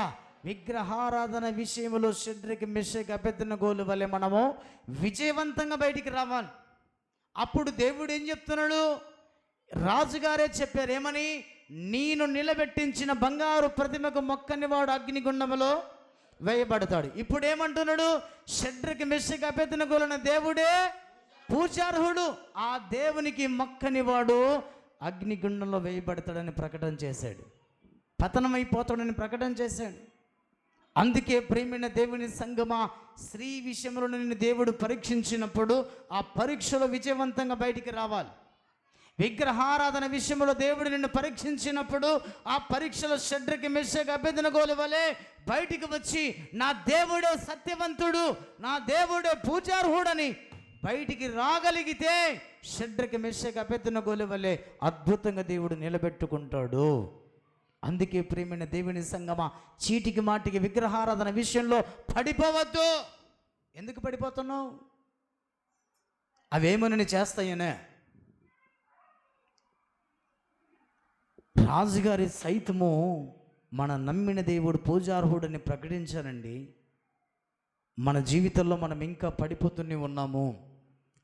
Speaker 1: విగ్రహారాధన విషయంలో షడ్రకు మెషకు అబేద్నెగోలు వలె మనము విజయవంతంగా బయటికి రావాలి. అప్పుడు దేవుడు ఏం చెప్తున్నాడు? రాజుగారే చెప్పారు ఏమని? నేను నిలబెట్టించిన బంగారు ప్రతిమకు మొక్కని వాడు అగ్నిగుండములో వేయబడతాడు. ఇప్పుడు ఏమంటున్నాడు? షడ్రకు మెషకు అబేద్నెగోలను దేవుడే పూజార్హుడు, ఆ దేవునికి మొక్కని వాడు అగ్నిగుండంలో వేయబడతాడని ప్రకటన చేశాడు. పతనమైపోతాడని ప్రకటన చేశాడు. అందుకే ప్రేమైన దేవుని సంగమా, స్త్రీ విషయంలో నిన్ను దేవుడు పరీక్షించినప్పుడు ఆ పరీక్షలో విజయవంతంగా బయటికి రావాలి. విగ్రహారాధన విషయంలో దేవుడు నిన్ను పరీక్షించినప్పుడు ఆ పరీక్షలో షడ్రకు మెషకు అబేద్నెగోల వలె బయటికి వచ్చి నా దేవుడే సత్యవంతుడు, నా దేవుడే పూజార్హుడని బయటికి రాగలిగితే షడ్రకు మెషకు అబేద్నెగోల వలె అద్భుతంగా దేవుడు నిలబెట్టుకుంటాడు. అందుకే ప్రేమైన దేవుని సంగమా, చీటికి మాటికి విగ్రహారాధన విషయంలో పడిపోవద్దు. ఎందుకు పడిపోతున్నావు? అవేమోనని చేస్తాయనే. రాజుగారి సైతము మన నమ్మిన దేవుడు పూజార్హుడని ప్రకటించారండి. మన జీవితంలో మనం ఇంకా పడిపోతూనే ఉన్నాము.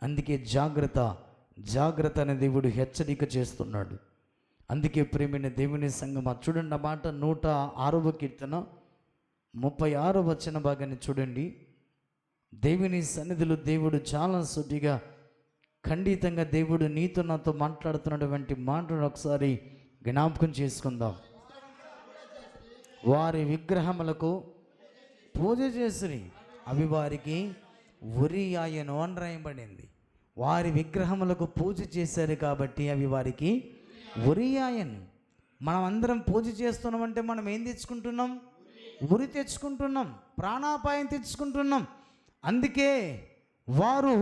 Speaker 1: అందుకే జాగ్రత్త, జాగ్రత్త అనే దేవుడు హెచ్చరిక చేస్తున్నాడు. అందుకే ప్రేమైన దేవుని సంగమా, చూడండి ఆ మాట 106వ కీర్తన 36వ వచన భాగాన్ని చూడండి. దేవుని సన్నిధిలో దేవుడు చాలా సూటిగా ఖండితంగా దేవుడు నీతో నాతో మాట్లాడుతున్నటువంటి మాటను ఒకసారి జ్ఞాపకం చేసుకుందాం. వారి విగ్రహములకు పూజ చేసిరి, అవి వారికి ఉరియాయను అని రాయబడింది. వారి విగ్రహములకు పూజ చేశారు కాబట్టి అవి వారికి ఉరియాయను. మనం అందరం పూజ చేస్తున్నామంటే మనం ఏం తెచ్చుకుంటున్నాం? ఉరి తెచ్చుకుంటున్నాం, ప్రాణాపాయం తెచ్చుకుంటున్నాం. అందుకే వారు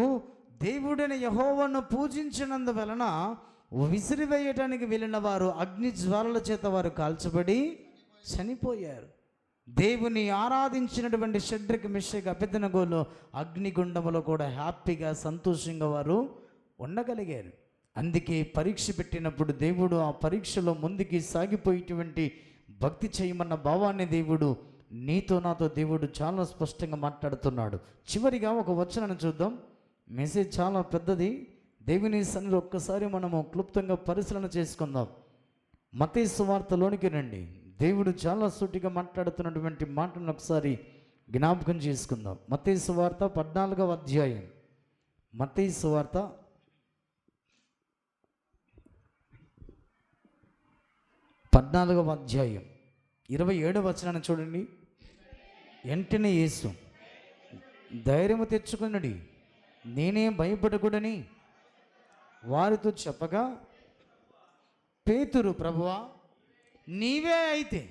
Speaker 1: దేవుడైన యెహోవాను పూజించినందువలన విసిరివేయటానికి వెళ్ళిన వారు అగ్ని జ్వాలల చేత వారు కాల్చబడి చనిపోయారు. దేవుని ఆరాధించినటువంటి షడ్రకు మెషకు అబేద్నెగోలు అగ్నిగుండములో కూడా హ్యాపీగా సంతోషంగా వారు ఉండగలిగారు. అందుకే పరీక్ష పెట్టినప్పుడు దేవుడు ఆ పరీక్షలో ముందుకి సాగిపోయేటువంటి భక్తి చేయమన్న భావాన్ని దేవుడు నీతో నాతో దేవుడు చాలా స్పష్టంగా మాట్లాడుతున్నాడు. చివరిగా ఒక వచనాన్ని చూద్దాం. మెసేజ్ చాలా పెద్దది. దేవుని సన్నిధిలో ఒక్కసారి మనము క్లుప్తంగా పరిశీలన చేసుకుందాం. మత్తయి సువార్తలోనికి రండి. దేవుడు చాలా సూటిగా మాట్లాడుతున్నటువంటి మాటలను ఒకసారి జ్ఞాపకం చేసుకుందాం. మత్తయి సువార్త 14వ అధ్యాయం. మత్తయి సువార్త 14వ అధ్యాయం 27వ వచనాన్ని చూడండి. వెంటనే యేసు ధైర్యము తెచ్చుకున్నడి, నేనే భయపడకూడని వారితో చెప్పగా, పేతురు, ప్రభువా నీవే అయితే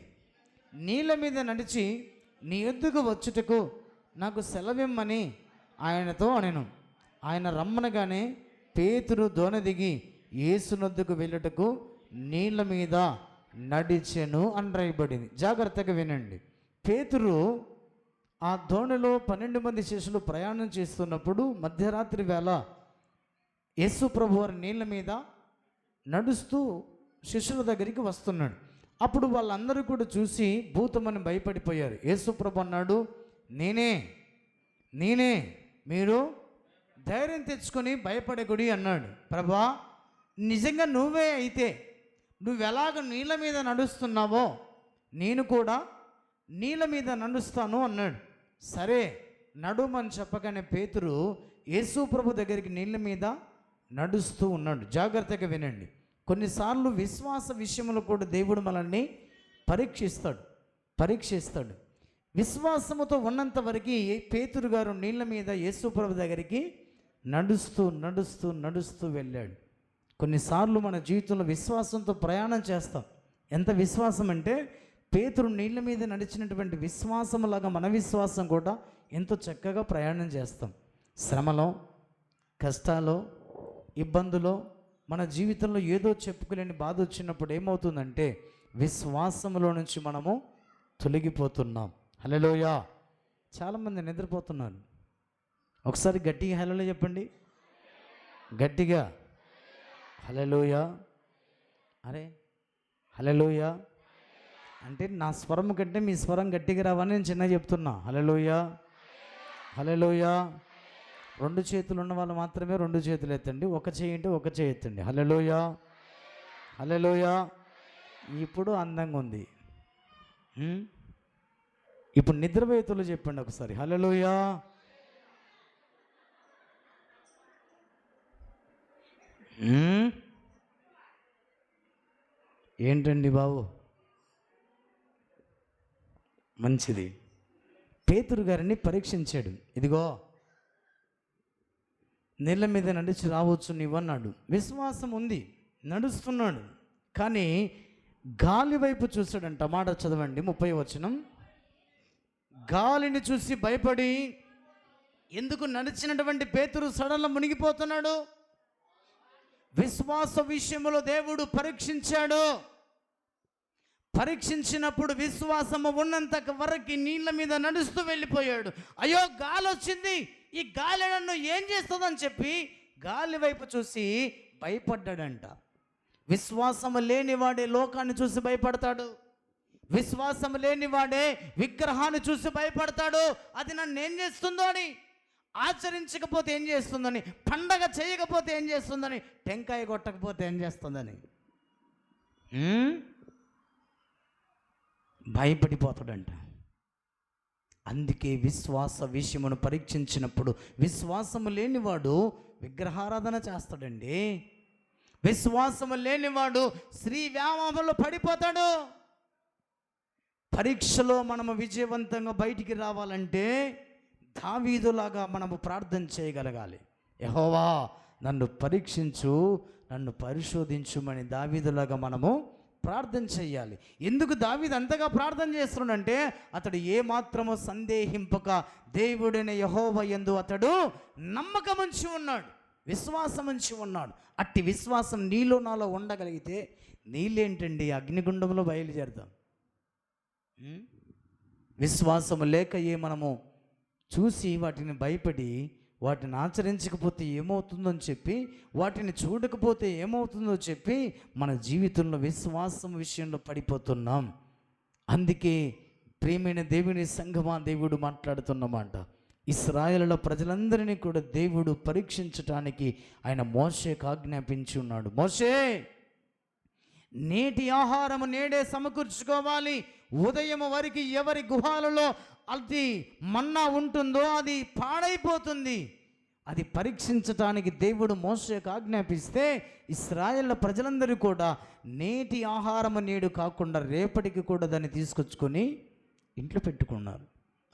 Speaker 1: నీళ్ళ మీద నడిచి నీ యొద్దకు వచ్చుటకు నాకు సెలవిమ్మని ఆయనతో అనెను. ఆయన రమ్మనగానే పేతురు దోణి దిగి యేసునొద్దకు వెళ్ళుటకు నీళ్ళ మీద నడిచెను అని రాయబడింది. జాగ్రత్తగా వినండి. పేతురు ఆ దోణిలో 12 మంది శిష్యులు ప్రయాణం చేస్తున్నప్పుడు మధ్యరాత్రి వేళ యేసు ప్రభు వారి నీళ్ళ మీద నడుస్తూ శిష్యుల దగ్గరికి వస్తున్నాడు. అప్పుడు వాళ్ళందరూ కూడా చూసి భూతమని భయపడిపోయారు. యేసు ప్రభు అన్నాడు, నేనే మీరు ధైర్యం తెచ్చుకొని భయపడకుడి అన్నాడు. ప్రభా నిజంగా నువ్వే అయితే నువ్వెలాగ నీళ్ళ మీద నడుస్తున్నావో నేను కూడా నీళ్ళ మీద నడుస్తాను అన్నాడు. సరే నడుమని చెప్పగానే పేతురు యేసు ప్రభు దగ్గరికి నీళ్ళ మీద నడుస్తూ ఉన్నాడు. జాగ్రత్తగా వినండి. కొన్నిసార్లు విశ్వాస విషయంలో కూడా దేవుడు మనల్ని పరీక్షిస్తాడు. విశ్వాసముతో ఉన్నంత వరకు పేతురు గారు నీళ్ళ మీద యేసు ప్రభు దగ్గరికి నడుస్తూ వెళ్ళాడు. కొన్నిసార్లు మన జీవితంలో విశ్వాసంతో ప్రయాణం చేస్తాం. ఎంత విశ్వాసం అంటే పేతురు నీళ్ళ మీద నడిచినటువంటి విశ్వాసంలాగా మన విశ్వాసం కూడా ఎంతో చక్కగా ప్రయాణం చేస్తాం. శ్రమలో, కష్టాలో, ఇబ్బందులో, మన జీవితంలో ఏదో చెప్పుకోలేని బాధ వచ్చినప్పుడు ఏమవుతుందంటే విశ్వాసంలో నుంచి మనము తొలగిపోతున్నాం. హల్లెలూయా. చాలామంది నిద్రపోతున్నారు. ఒకసారి గట్టిగా హల్లెలూయా చెప్పండి. గట్టిగా హల్లెలూయా. అరే హల్లెలూయా అంటే నా స్వరం కంటే మీ స్వరం గట్టిగా రావని నేను చిన్నగా చెప్తున్నా. హల్లెలూయా, హల్లెలూయా. 2 చేతులు ఉన్న వాళ్ళు మాత్రమే 2 చేతులు ఎత్తండి. ఒక చేయి అంటే ఒక చేయి ఎత్తండి. హల్లెలూయా, హల్లెలూయా. ఇప్పుడు అందంగా ఉంది. ఇప్పుడు నిద్రపోయేతులు చెప్పండి ఒకసారి. హల్లెలూయా. ఏంటండి బాబు, మంచిది. పేతురు గారిని పరీక్షించాడు. ఇదిగో నీళ్ళ మీద నడిచి రావచ్చు నీవు అన్నాడు. విశ్వాసం ఉంది, నడుస్తున్నాడు. కానీ గాలి వైపు చూశాడంట. మాట చదవండి 30వ వచనం. గాలిని చూసి భయపడి ఎందుకు నడిచినటువంటి పేతురు సడన్గా మునిగిపోతున్నాడు. విశ్వాస విషయంలో దేవుడు పరీక్షించినప్పుడు విశ్వాసము ఉన్నంత వరకు నీళ్ళ మీద నడుస్తూ వెళ్ళిపోయాడు. అయ్యో గాలి వచ్చింది, ఈ గాలి నన్ను ఏం చేస్తుందని చెప్పి గాలి వైపు చూసి భయపడ్డాడంట. విశ్వాసము లేనివాడే లోకాన్ని చూసి భయపడతాడు. విశ్వాసము లేనివాడే విగ్రహాన్ని చూసి భయపడతాడు. అది నన్ను ఏం చేస్తుందో అని, ఆచరించకపోతే ఏం చేస్తుందని, పండగ చేయకపోతే ఏం చేస్తుందని, టెంకాయ కొట్టకపోతే ఏం చేస్తుందని భయపడిపోతాడంట. అందుకే విశ్వాస విషయమును పరీక్షించినప్పుడు విశ్వాసము లేనివాడు విగ్రహారాధన చేస్తాడండి. విశ్వాసము లేనివాడు స్త్రీ వ్యామోహంలో పడిపోతాడు. పరీక్షలో మనము విజయవంతంగా బయటికి రావాలంటే దావీదులాగా మనము ప్రార్థన చేయగలగాలి. యెహోవా నన్ను పరీక్షించు, నన్ను పరిశోధించుమని దావీదులాగా మనము ప్రార్థన చేయాలి. ఎందుకు దావీదు అంతగా ప్రార్థన చేస్తున్నాడంటే అతడు ఏమాత్రమో సందేహింపక దేవుడైన యెహోవా యందు అతడు నమ్మకం ఉంచి ఉన్నాడు, విశ్వాసం ఉంచి ఉన్నాడు. అట్టి విశ్వాసం నీలో నాలో ఉండగలిగితే నీళ్ళేంటండి అగ్నిగుండంలో బయలుదేరుతాం. విశ్వాసము లేక మనము చూసి వాటిని భయపడి వాటిని ఆచరించకపోతే ఏమవుతుందో అని చెప్పి, వాటిని చూడకపోతే ఏమవుతుందో చెప్పి మన జీవితంలో విశ్వాసం విషయంలో పడిపోతున్నాం. అందుకే ప్రియమైన దేవుని సంఘమా, దేవుడు మాట్లాడుతున్నమాట. ఇశ్రాయేలుల ప్రజలందరినీ కూడా దేవుడు పరీక్షించటానికి ఆయన మోషేకు ఆజ్ఞాపించి ఉన్నాడు. మోషే, నేటి ఆహారము నేడే సమకూర్చుకోవాలి. ఉదయం వరకు ఎవరి గుహాలలో అది మన్నా ఉంటుందో అది పాడైపోతుంది. అది పరీక్షించటానికి దేవుడు మోషేకు ఆజ్ఞాపిస్తే ఇశ్రాయేలు ప్రజలందరూ కూడా నేటి ఆహారము నేడు కాకుండా రేపటికి కూడా దాన్ని తీసుకొచ్చుకొని ఇంట్లో పెట్టుకున్నారు.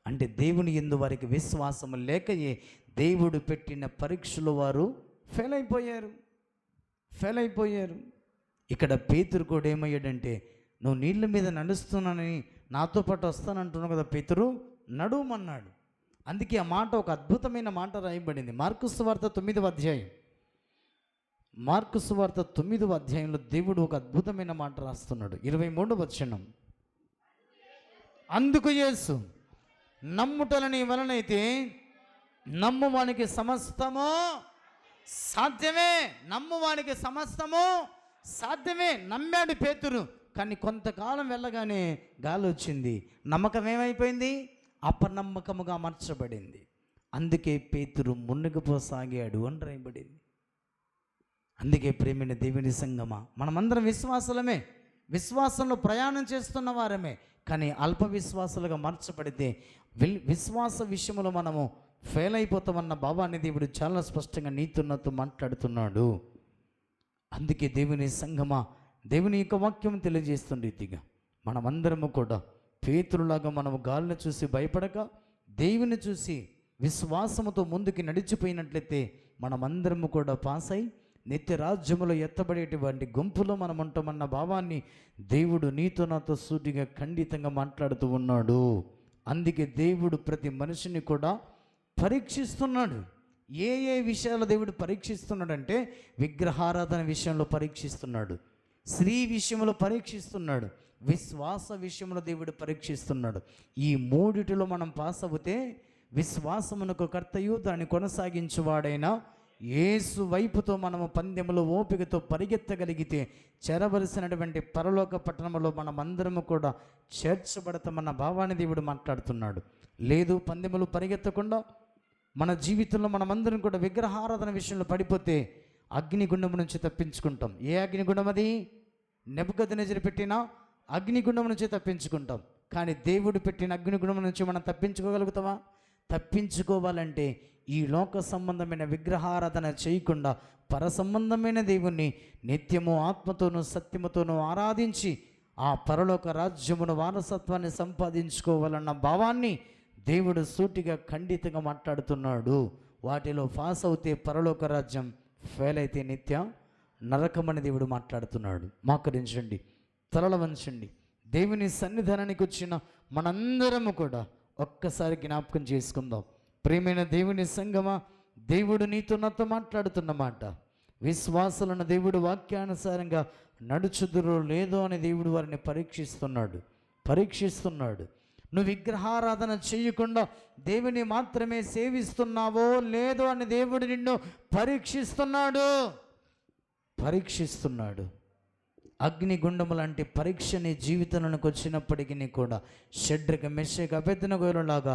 Speaker 1: అంటే దేవుని యందు వారికి విశ్వాసము లేకయే దేవుడు పెట్టిన పరీక్షలు వారు ఫెయిల్ అయిపోయారు. ఇక్కడ పేతురు కూడా ఏమయ్యాడంటే, నువ్వు నీళ్ళ మీద నడుస్తున్నానని నాతో పాటు వస్తానంటున్నావు కదా పేతురు, నడుమన్నాడు. అందుకే ఆ మాట, ఒక అద్భుతమైన మాట రాయబడింది మార్కు సువార్త 9వ అధ్యాయం. మార్కు సువార్త 9వ అధ్యాయంలో దేవుడు ఒక అద్భుతమైన మాట రాస్తున్నాడు. 23వ వచనం, అందుకు యేసు, నమ్ముటలని వలనైతే నమ్మువానికి సమస్తము సాధ్యమే. నమ్మువానికి సమస్తము సాధ్యమే. నమ్మాడు పేతురు. కానీ కొంతకాలం వెళ్ళగానే గాలి వచ్చింది. నమ్మకం ఏమైపోయింది? అపనమ్మకముగా మార్చబడింది. అందుకే పేతురు మునిగిపోసాగాడు అని రాయబడింది. అందుకే ప్రేమైన దేవుని సంగమా, మనమందరం విశ్వాసులమే, విశ్వాసంలో ప్రయాణం చేస్తున్న వారమే. కానీ అల్ప విశ్వాసాలుగా మార్చబడితే విశ్వాస విషయంలో మనము ఫెయిల్ అయిపోతామన్న భావాన్ని దేవుడు చాలా స్పష్టంగా నీతున్నతో మాట్లాడుతున్నాడు. అందుకే దేవుని సంగమా, దేవుని యొక్క వాక్యం తెలియజేస్తున్న రీతిగా మనమందరము కూడా పేతురులాగా మనము గాలిని చూసి భయపడక దేవుని చూసి విశ్వాసముతో ముందుకు నడిచిపోయినట్లయితే మనమందరము కూడా పాస్ అయి నిత్య రాజ్యములో ఎత్తబడేటువంటి గుంపులో మనం ఉంటామన్న భావాన్ని దేవుడు నీతో నాతో సూటిగా ఖండితంగా మాట్లాడుతూ ఉన్నాడు. అందుకే దేవుడు ప్రతి మనిషిని కూడా పరీక్షిస్తున్నాడు. ఏ ఏ విషయాలు దేవుడు పరీక్షిస్తున్నాడంటే, విగ్రహారాధన విషయంలో పరీక్షిస్తున్నాడు, స్త్రీ విషయంలో పరీక్షిస్తున్నాడు, విశ్వాస విషయంలో దేవుడు పరీక్షిస్తున్నాడు. ఈ మూడిటిలో మనం పాస్ అవుతే విశ్వాసమునకు కర్తయు దాన్ని కొనసాగించువాడైన యేసు వైపుతో మనము పందెములో ఓపికతో పరిగెత్తగలిగితే చేరవలసినటువంటి పరలోక పట్టణంలో మనమందరము కూడా చేర్చబడతామన్న భావాన్ని దేవుడు మాట్లాడుతున్నాడు. లేదు, పందెములు పరిగెత్తకుండా మన జీవితంలో మనమందరం కూడా విగ్రహారాధన విషయంలో పడిపోతే అగ్నిగుండం నుంచి తప్పించుకుంటాం. ఏ అగ్నిగుండం? అది నెబుకద్నెజరు పెట్టిన అగ్నిగుండం నుంచి తప్పించుకుంటాం. కానీ దేవుడు పెట్టిన అగ్నిగుండం నుంచి మనం తప్పించుకోగలుగుతామా? తప్పించుకోవాలంటే ఈ లోక సంబంధమైన విగ్రహారాధన చేయకుండా పర సంబంధమైన దేవుణ్ణి నిత్యము ఆత్మతోనూ సత్యముతోనూ ఆరాధించి ఆ పరలోక రాజ్యమును వారసత్వాన్ని సంపాదించుకోవాలన్న భావాన్ని దేవుడు సూటిగా ఖండితంగా మాట్లాడుతున్నాడు. వాటిలో పాస్ అవుతే పరలోక రాజ్యం, ఫెయిల్ అయితే నిత్య నరకమని దేవుడు మాట్లాడుతున్నాడు. మోకరించండి, తలల వంచండి. దేవుని సన్నిధానానికి వచ్చిన మనందరము కూడా ఒక్కసారి జ్ఞాపకం చేసుకుందాం. ప్రియమైన దేవుని సంగమా, దేవుడు నీతో నాతో మాట్లాడుతున్న మాట, విశ్వాసులను దేవుడు వాక్యానుసారంగా నడుచుదురో లేదో అని దేవుడు వారిని పరీక్షిస్తున్నాడు. నువ్వు విగ్రహారాధన చేయకుండా దేవుని మాత్రమే సేవిస్తున్నావో లేదో అని దేవుడు నిన్ను పరీక్షిస్తున్నాడు. అగ్నిగుండము లాంటి పరీక్ష నీ జీవితంలోకి వచ్చినప్పటికీ కూడా షడ్రక మెషక అబేద్నెగోలాగా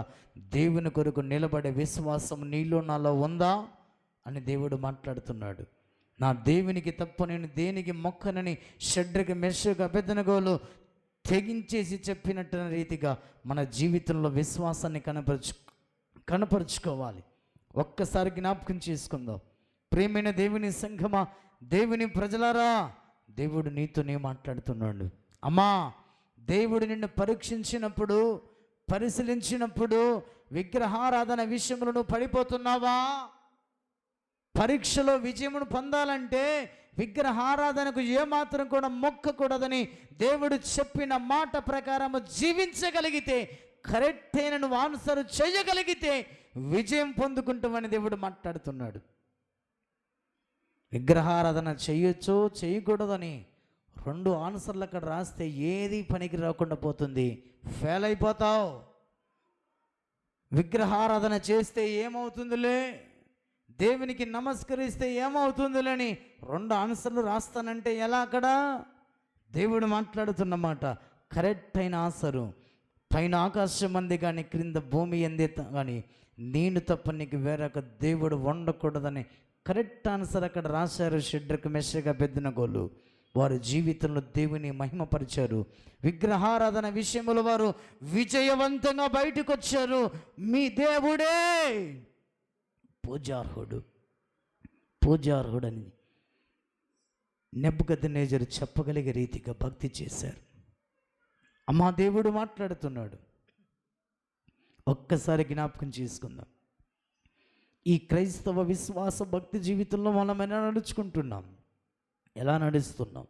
Speaker 1: దేవుని కొరకు నిలబడే విశ్వాసం నీలో నాలో ఉందా అని దేవుడు మాట్లాడుతున్నాడు. నా దేవునికి తప్ప నేను దేనికి మొక్కనని షడ్రక మెషక అబేద్నెగోలు తెగించేసి చెప్పినట్టు రీతిగా మన జీవితంలో విశ్వాసాన్ని కనపరుచుకోవాలి. ఒక్కసారి జ్ఞాపకం చేసుకుందాం. ప్రియమైన దేవుని సంఘమా, దేవుని ప్రజలారా, దేవుడు నీతోనే మాట్లాడుతున్నాడు. అమ్మా, దేవుడు నిన్ను పరిశీలించినప్పుడు విగ్రహారాధన విషయంలో నువ్వు పడిపోతున్నావా? పరీక్షలో విజయమును పొందాలంటే విగ్రహారాధనకు ఏమాత్రం కూడా మొక్కకూడదని దేవుడు చెప్పిన మాట ప్రకారము జీవించగలిగితే, కరెక్ట్ అయిన నువ్వు ఆన్సర్ చేయగలిగితే విజయం పొందుకుంటామని దేవుడు మాట్లాడుతున్నాడు. విగ్రహారాధన చేయొచ్చు చేయకూడదని 2 ఆన్సర్లు అక్కడ రాస్తే ఏది పనికి రాకుండా పోతుంది, ఫెయిల్ అయిపోతావు. విగ్రహారాధన చేస్తే ఏమవుతుందిలే, దేవునికి నమస్కరిస్తే ఏమవుతుందిలేని 2 ఆన్సర్లు రాస్తానంటే ఎలా? అక్కడ దేవుడు మాట్లాడుతున్నమాట కరెక్ట్ అయిన ఆన్సరు పైన ఆకాశం అంది కానీ క్రింద భూమి ఎందే కానీ నేను తప్ప నీకు వేరొక దేవుడు ఉండకూడదని కరెక్ట్ ఆన్సర్ అక్కడ రాశారు. షడ్రకు మెషగా బెద్దునగోలు వారి జీవితంలో దేవుని మహిమపరిచారు. విగ్రహారాధన విషయంలో వారు విజయవంతంగా బయటకు వచ్చారు. మీ దేవుడే పూజార్హుడని నెబుకద్నెజరు చెప్పగలిగే రీతిగా భక్తి చేశారు. అమ్మా దేవుడు మాట్లాడుతున్నాడు. ఒక్కసారి జ్ఞాపకం చేసుకుందాం. ఈ క్రైస్తవ విశ్వాస భక్తి జీవితంలో మనం ఎలా నడుచుకుంటున్నాం, ఎలా నడుస్తున్నాం?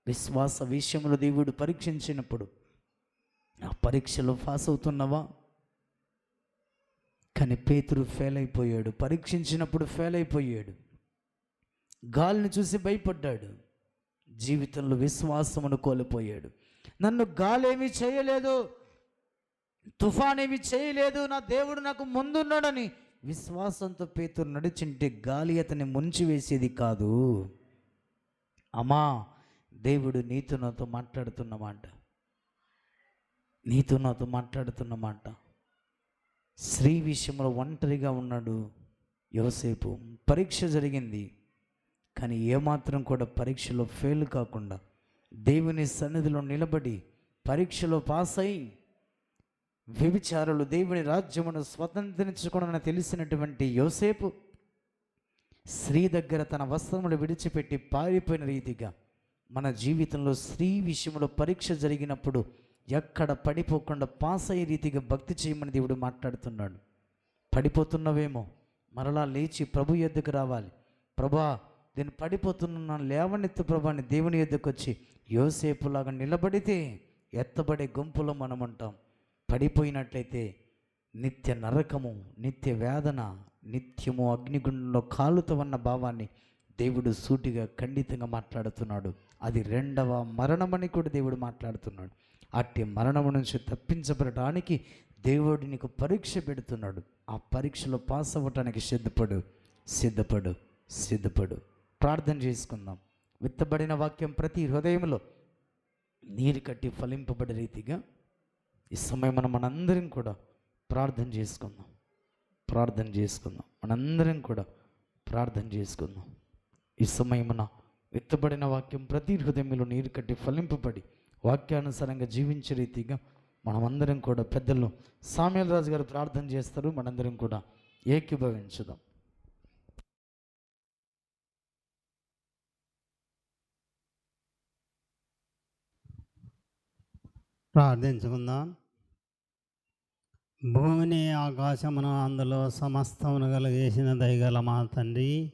Speaker 1: విశ్వాస విషయంలో దేవుడు పరీక్షించినప్పుడు ఆ పరీక్షలో పాస్ అవుతున్నావా? కానీ పేతురు ఫెయిల్ అయిపోయాడు. పరీక్షించినప్పుడు ఫెయిల్ అయిపోయాడు. గాలిని చూసి భయపడ్డాడు. జీవితంలో విశ్వాసమును కోల్పోయాడు. నన్ను గాలేమీ చేయలేదు, తుఫానేమి చేయలేదు, నా దేవుడు నాకు ముందున్నాడని విశ్వాసంతో పేతురు నడిచింటే గాలి అతన్ని ముంచివేసేది కాదు. అమ్మా దేవుడు నీతో నాతో మాట్లాడుతున్నమాట, స్త్రీ విషయంలో ఒంటరిగా ఉన్నాడు యోసేపు. పరీక్ష జరిగింది కానీ ఏమాత్రం కూడా పరీక్షలో ఫెయిల్ కాకుండా దేవుని సన్నిధిలో నిలబడి పరీక్షలో పాస్ అయి వ్యభిచారులు దేవుని రాజ్యమును స్వతంత్రించుకోవడానికి తెలిసినటువంటి యోసేపు స్త్రీ దగ్గర తన వస్త్రములు విడిచిపెట్టి పారిపోయిన రీతిగా మన జీవితంలో స్త్రీ విషయంలో పరీక్ష జరిగినప్పుడు ఎక్కడ పడిపోకుండా పాస్ అయ్యే రీతిగా భక్తి చేయమని దేవుడు మాట్లాడుతున్నాడు. పడిపోతున్నవేమో, మరలా లేచి ప్రభు యొద్దకు రావాలి. ప్రభా నేను పడిపోతున్నాను, లేవనెత్తు ప్రభా అని దేవుని యొద్దకు వచ్చి యోసేపులాగా నిలబడితే ఎత్తబడే గుంపులో మనం ఉంటాం. పడిపోయినట్లయితే నిత్య నరకము, నిత్య వేదన, నిత్యము అగ్నిగుండంలో కాలుతవన్న భావాన్ని దేవుడు సూటిగా ఖండితంగా మాట్లాడుతున్నాడు. అది రెండవ మరణమని కూడా దేవుడు మాట్లాడుతున్నాడు. అట్టి మరణము నుంచి తప్పించబడటానికి దేవుడు నీకు పరీక్ష పెడుతున్నాడు. ఆ పరీక్షలో పాస్ అవ్వటానికి సిద్ధపడు. ప్రార్థన చేసుకుందాం. విత్తబడిన వాక్యం ప్రతి హృదయంలో నీరు కట్టి ఫలింపబడే రీతిగా ఈ సమయం మనందరం కూడా ప్రార్థన చేసుకుందాం. మనందరం కూడా ప్రార్థన చేసుకుందాం. ఈ సమయమున విత్తబడిన వాక్యం ప్రతి హృదయంలో నీరు కట్టి ఫలింపబడి వాక్యానుసారంగా జీవించే రీతిగా మనమందరం కూడా, పెద్దలు సామ్యూల్ రాజు గారు ప్రార్థన చేస్తారు, మనందరం కూడా ఏకీభవించుదాం.
Speaker 3: ప్రార్థించుకుందాం. భూమిని ఆకాశమును అందులో సమస్తమును కలుగజేసిన దయగల మా తండ్రి,